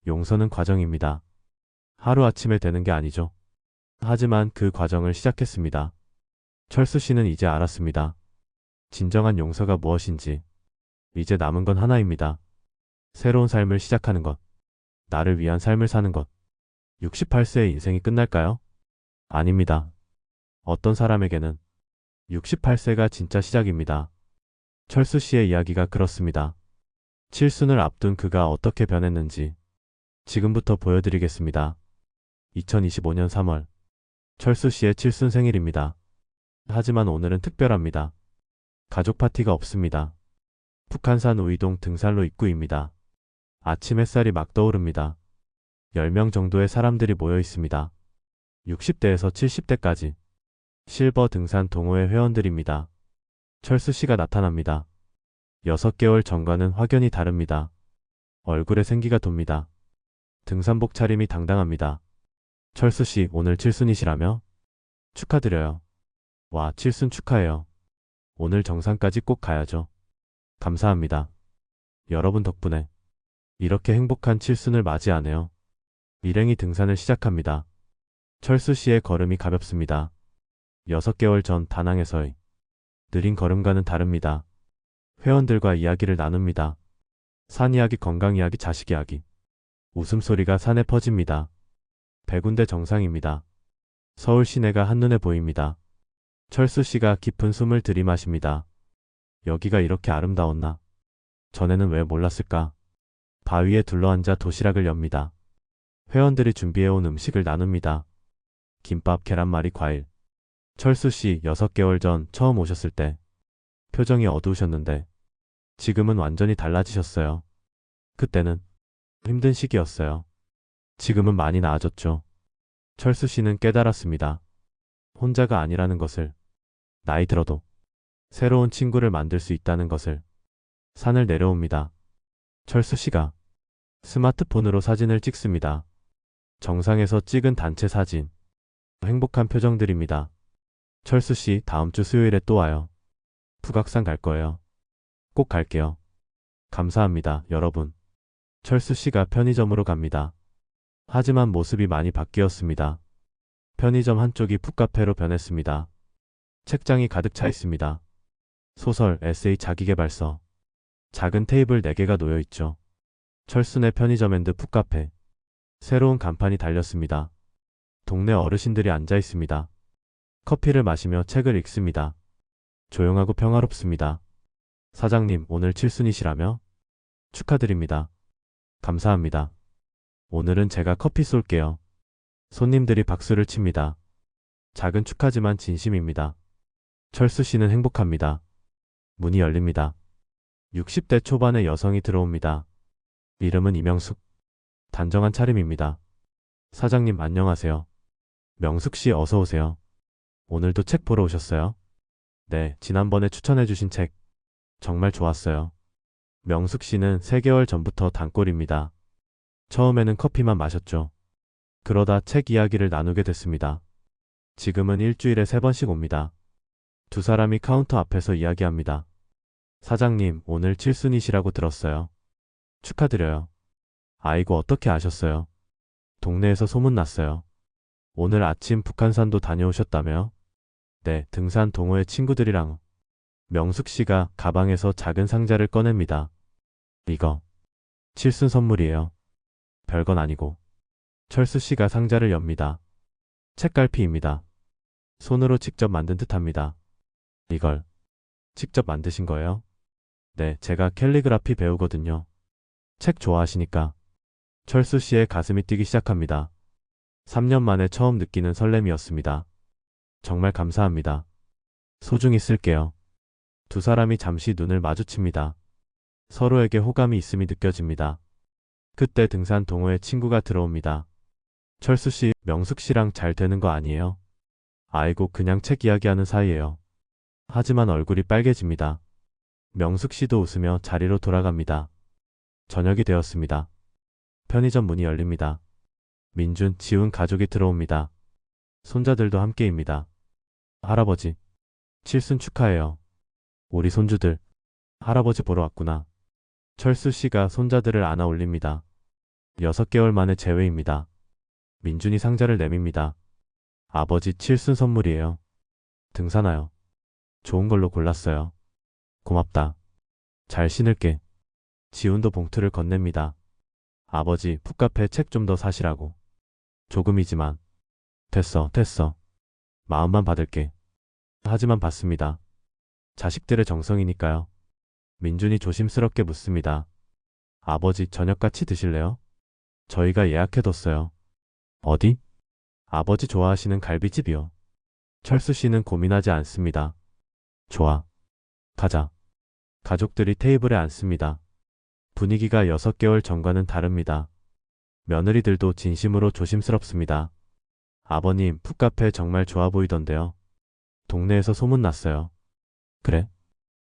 용서는 과정입니다. 하루아침에 되는 게 아니죠. 하지만 그 과정을 시작했습니다. 철수 씨는 이제 알았습니다. 진정한 용서가 무엇인지. 이제 남은 건 하나입니다. 새로운 삶을 시작하는 것. 나를 위한 삶을 사는 것. 68세의 인생이 끝날까요? 아닙니다. 어떤 사람에게는 68세가 진짜 시작입니다. 철수 씨의 이야기가 그렇습니다. 칠순을 앞둔 그가 어떻게 변했는지 지금부터 보여드리겠습니다. 2025년 3월 철수 씨의 칠순 생일입니다. 하지만 오늘은 특별합니다. 가족 파티가 없습니다. 북한산 우이동 등산로 입구입니다. 아침 햇살이 막 떠오릅니다. 10명 정도의 사람들이 모여 있습니다. 60대에서 70대까지. 실버 등산 동호회 회원들입니다. 철수 씨가 나타납니다. 6개월 전과는 확연히 다릅니다. 얼굴에 생기가 돕니다. 등산복 차림이 당당합니다. 철수 씨 오늘 칠순이시라며? 축하드려요. 와, 칠순 축하해요. 오늘 정상까지 꼭 가야죠. 감사합니다. 여러분 덕분에 이렇게 행복한 칠순을 맞이하네요. 일행이 등산을 시작합니다. 철수 씨의 걸음이 가볍습니다. 6개월 전 다낭에서의 느린 걸음과는 다릅니다. 회원들과 이야기를 나눕니다. 산 이야기, 건강 이야기, 자식 이야기. 웃음소리가 산에 퍼집니다. 100군데 정상입니다. 서울 시내가 한눈에 보입니다. 철수 씨가 깊은 숨을 들이마십니다. 여기가 이렇게 아름다웠나? 전에는 왜 몰랐을까? 바위에 둘러앉아 도시락을 엽니다. 회원들이 준비해온 음식을 나눕니다. 김밥, 계란말이, 과일. 철수 씨 6개월 전 처음 오셨을 때 표정이 어두우셨는데 지금은 완전히 달라지셨어요. 그때는 힘든 시기였어요. 지금은 많이 나아졌죠. 철수 씨는 깨달았습니다. 혼자가 아니라는 것을, 나이 들어도 새로운 친구를 만들 수 있다는 것을. 산을 내려옵니다. 철수 씨가 스마트폰으로 사진을 찍습니다. 정상에서 찍은 단체 사진. 행복한 표정들입니다. 철수 씨 다음 주 수요일에 또 와요. 북악산 갈 거예요. 꼭 갈게요. 감사합니다, 여러분. 철수 씨가 편의점으로 갑니다. 하지만 모습이 많이 바뀌었습니다. 편의점 한쪽이 풋카페로 변했습니다. 책장이 가득 차 있습니다. 소설, 에세이, 자기계발서. 작은 테이블 4개가 놓여 있죠. 철순의 편의점 앤드 풋카페. 새로운 간판이 달렸습니다. 동네 어르신들이 앉아 있습니다. 커피를 마시며 책을 읽습니다. 조용하고 평화롭습니다. 사장님, 오늘 칠순이시라며? 축하드립니다. 감사합니다. 오늘은 제가 커피 쏠게요. 손님들이 박수를 칩니다. 작은 축하지만 진심입니다. 철수 씨는 행복합니다. 문이 열립니다. 60대 초반의 여성이 들어옵니다. 이름은 이명숙. 단정한 차림입니다. 사장님 안녕하세요. 명숙 씨 어서 오세요. 오늘도 책 보러 오셨어요? 네, 지난번에 추천해주신 책 정말 좋았어요. 명숙 씨는 3개월 전부터 단골입니다. 처음에는 커피만 마셨죠. 그러다 책 이야기를 나누게 됐습니다. 지금은 일주일에 3번씩 옵니다. 두 사람이 카운터 앞에서 이야기합니다. 사장님, 오늘 칠순이시라고 들었어요. 축하드려요. 아이고, 어떻게 아셨어요? 동네에서 소문났어요. 오늘 아침 북한산도 다녀오셨다며요? 네, 등산 동호회 친구들이랑. 명숙 씨가 가방에서 작은 상자를 꺼냅니다. 이거 칠순 선물이에요. 별건 아니고. 철수 씨가 상자를 엽니다. 책갈피입니다. 손으로 직접 만든 듯합니다. 이걸 직접 만드신 거예요? 네, 제가 캘리그라피 배우거든요. 책 좋아하시니까. 철수 씨의 가슴이 뛰기 시작합니다. 3년 만에 처음 느끼는 설렘이었습니다. 정말 감사합니다. 소중히 쓸게요. 두 사람이 잠시 눈을 마주칩니다. 서로에게 호감이 있음이 느껴집니다. 그때 등산 동호회 친구가 들어옵니다. 철수 씨, 명숙 씨랑 잘 되는 거 아니에요? 아이고, 그냥 책 이야기하는 사이예요. 하지만 얼굴이 빨개집니다. 명숙 씨도 웃으며 자리로 돌아갑니다. 저녁이 되었습니다. 편의점 문이 열립니다. 민준, 지훈 가족이 들어옵니다. 손자들도 함께입니다. 할아버지, 칠순 축하해요. 우리 손주들, 할아버지 보러 왔구나. 철수 씨가 손자들을 안아 올립니다. 6개월 만에 재회입니다. 민준이 상자를 내밉니다. 아버지, 칠순 선물이에요. 등산화요. 좋은 걸로 골랐어요. 고맙다. 잘 신을게. 지훈도 봉투를 건넵니다. 아버지, 풋카페 책 좀 더 사시라고. 조금이지만. 됐어. 마음만 받을게. 하지만 받습니다. 자식들의 정성이니까요. 민준이 조심스럽게 묻습니다. 아버지, 저녁 같이 드실래요? 저희가 예약해뒀어요. 어디? 아버지 좋아하시는 갈비집이요. 철수 씨는 고민하지 않습니다. 좋아. 가자. 가족들이 테이블에 앉습니다. 분위기가 6개월 전과는 다릅니다. 며느리들도 진심으로 조심스럽습니다. 아버님, 풋카페 정말 좋아 보이던데요. 동네에서 소문났어요. 그래?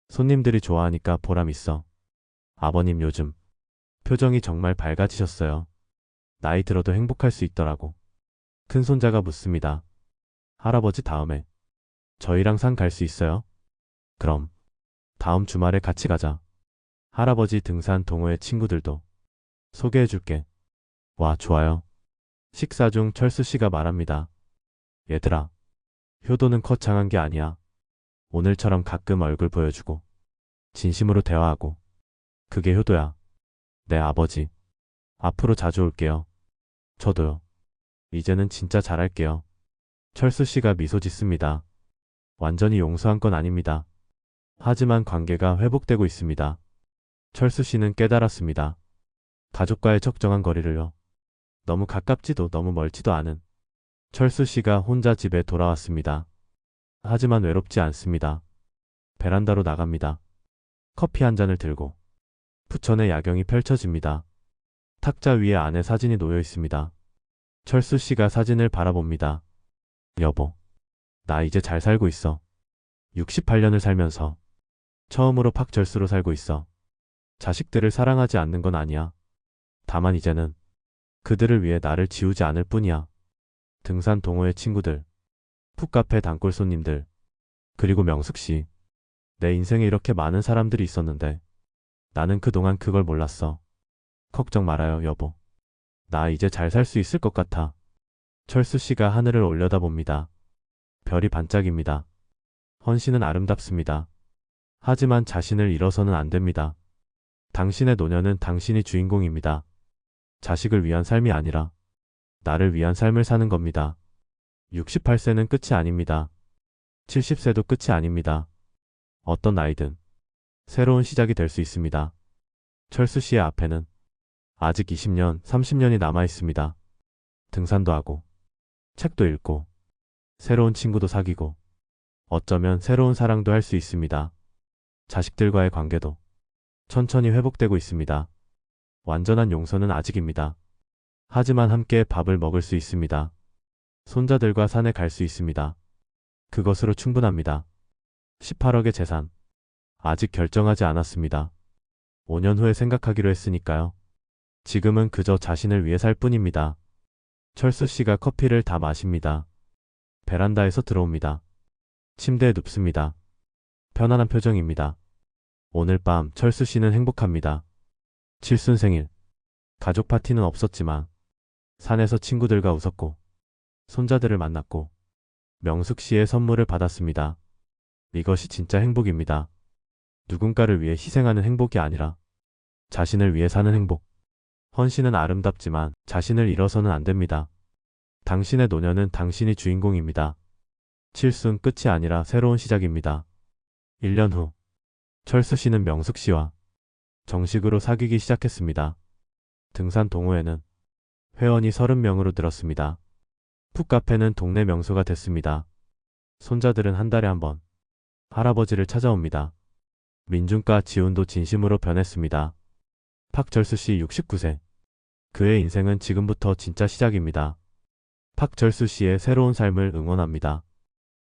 손님들이 좋아하니까 보람 있어. 아버님 요즘 표정이 정말 밝아지셨어요. 나이 들어도 행복할 수 있더라고. 큰손자가 묻습니다. 할아버지 다음에 저희랑 산 갈 수 있어요? 그럼 다음 주말에 같이 가자. 할아버지 등산 동호회 친구들도 소개해줄게. 와, 좋아요. 식사 중 철수 씨가 말합니다. 얘들아, 효도는 거창한 게 아니야. 오늘처럼 가끔 얼굴 보여주고 진심으로 대화하고 그게 효도야. 네, 아버지. 앞으로 자주 올게요. 저도요. 이제는 진짜 잘할게요. 철수 씨가 미소 짓습니다. 완전히 용서한 건 아닙니다. 하지만 관계가 회복되고 있습니다. 철수 씨는 깨달았습니다. 가족과의 적정한 거리를요. 너무 가깝지도 너무 멀지도 않은. 철수 씨가 혼자 집에 돌아왔습니다. 하지만 외롭지 않습니다. 베란다로 나갑니다. 커피 한 잔을 들고 부천의 야경이 펼쳐집니다. 탁자 위에 아내 사진이 놓여 있습니다. 철수 씨가 사진을 바라봅니다. 여보, 나 이제 잘 살고 있어. 68년을 살면서 처음으로 팍절수로 살고 있어. 자식들을 사랑하지 않는 건 아니야. 다만 이제는 그들을 위해 나를 지우지 않을 뿐이야. 등산 동호회 친구들, 풋카페 단골 손님들, 그리고 명숙 씨. 내 인생에 이렇게 많은 사람들이 있었는데 나는 그동안 그걸 몰랐어. 걱정 말아요, 여보. 나 이제 잘 살 수 있을 것 같아. 철수 씨가 하늘을 올려다봅니다. 별이 반짝입니다. 헌신은 아름답습니다. 하지만 자신을 잃어서는 안 됩니다. 당신의 노년은 당신이 주인공입니다. 자식을 위한 삶이 아니라 나를 위한 삶을 사는 겁니다. 68세는 끝이 아닙니다. 70세도 끝이 아닙니다. 어떤 나이든 새로운 시작이 될 수 있습니다. 철수 씨의 앞에는 아직 20년, 30년이 남아 있습니다. 등산도 하고, 책도 읽고, 새로운 친구도 사귀고, 어쩌면 새로운 사랑도 할 수 있습니다. 자식들과의 관계도 천천히 회복되고 있습니다. 완전한 용서는 아직입니다. 하지만 함께 밥을 먹을 수 있습니다. 손자들과 산에 갈 수 있습니다. 그것으로 충분합니다. 18억의 재산. 아직 결정하지 않았습니다. 5년 후에 생각하기로 했으니까요. 지금은 그저 자신을 위해 살 뿐입니다. 철수 씨가 커피를 다 마십니다. 베란다에서 들어옵니다. 침대에 눕습니다. 편안한 표정입니다. 오늘 밤 철수 씨는 행복합니다. 칠순 생일. 가족 파티는 없었지만 산에서 친구들과 웃었고 손자들을 만났고 명숙 씨의 선물을 받았습니다. 이것이 진짜 행복입니다. 누군가를 위해 희생하는 행복이 아니라 자신을 위해 사는 행복. 헌신은 아름답지만 자신을 잃어서는 안 됩니다. 당신의 노년은 당신이 주인공입니다. 칠순 끝이 아니라 새로운 시작입니다. 1년 후 철수 씨는 명숙 씨와 정식으로 사귀기 시작했습니다. 등산 동호회는 회원이 30명으로 늘었습니다. 풋카페는 동네 명소가 됐습니다. 손자들은 한 달에 한 번 할아버지를 찾아옵니다. 민준과 지훈도 진심으로 변했습니다. 팍철수 씨 69세. 그의 인생은 지금부터 진짜 시작입니다. 팍철수 씨의 새로운 삶을 응원합니다.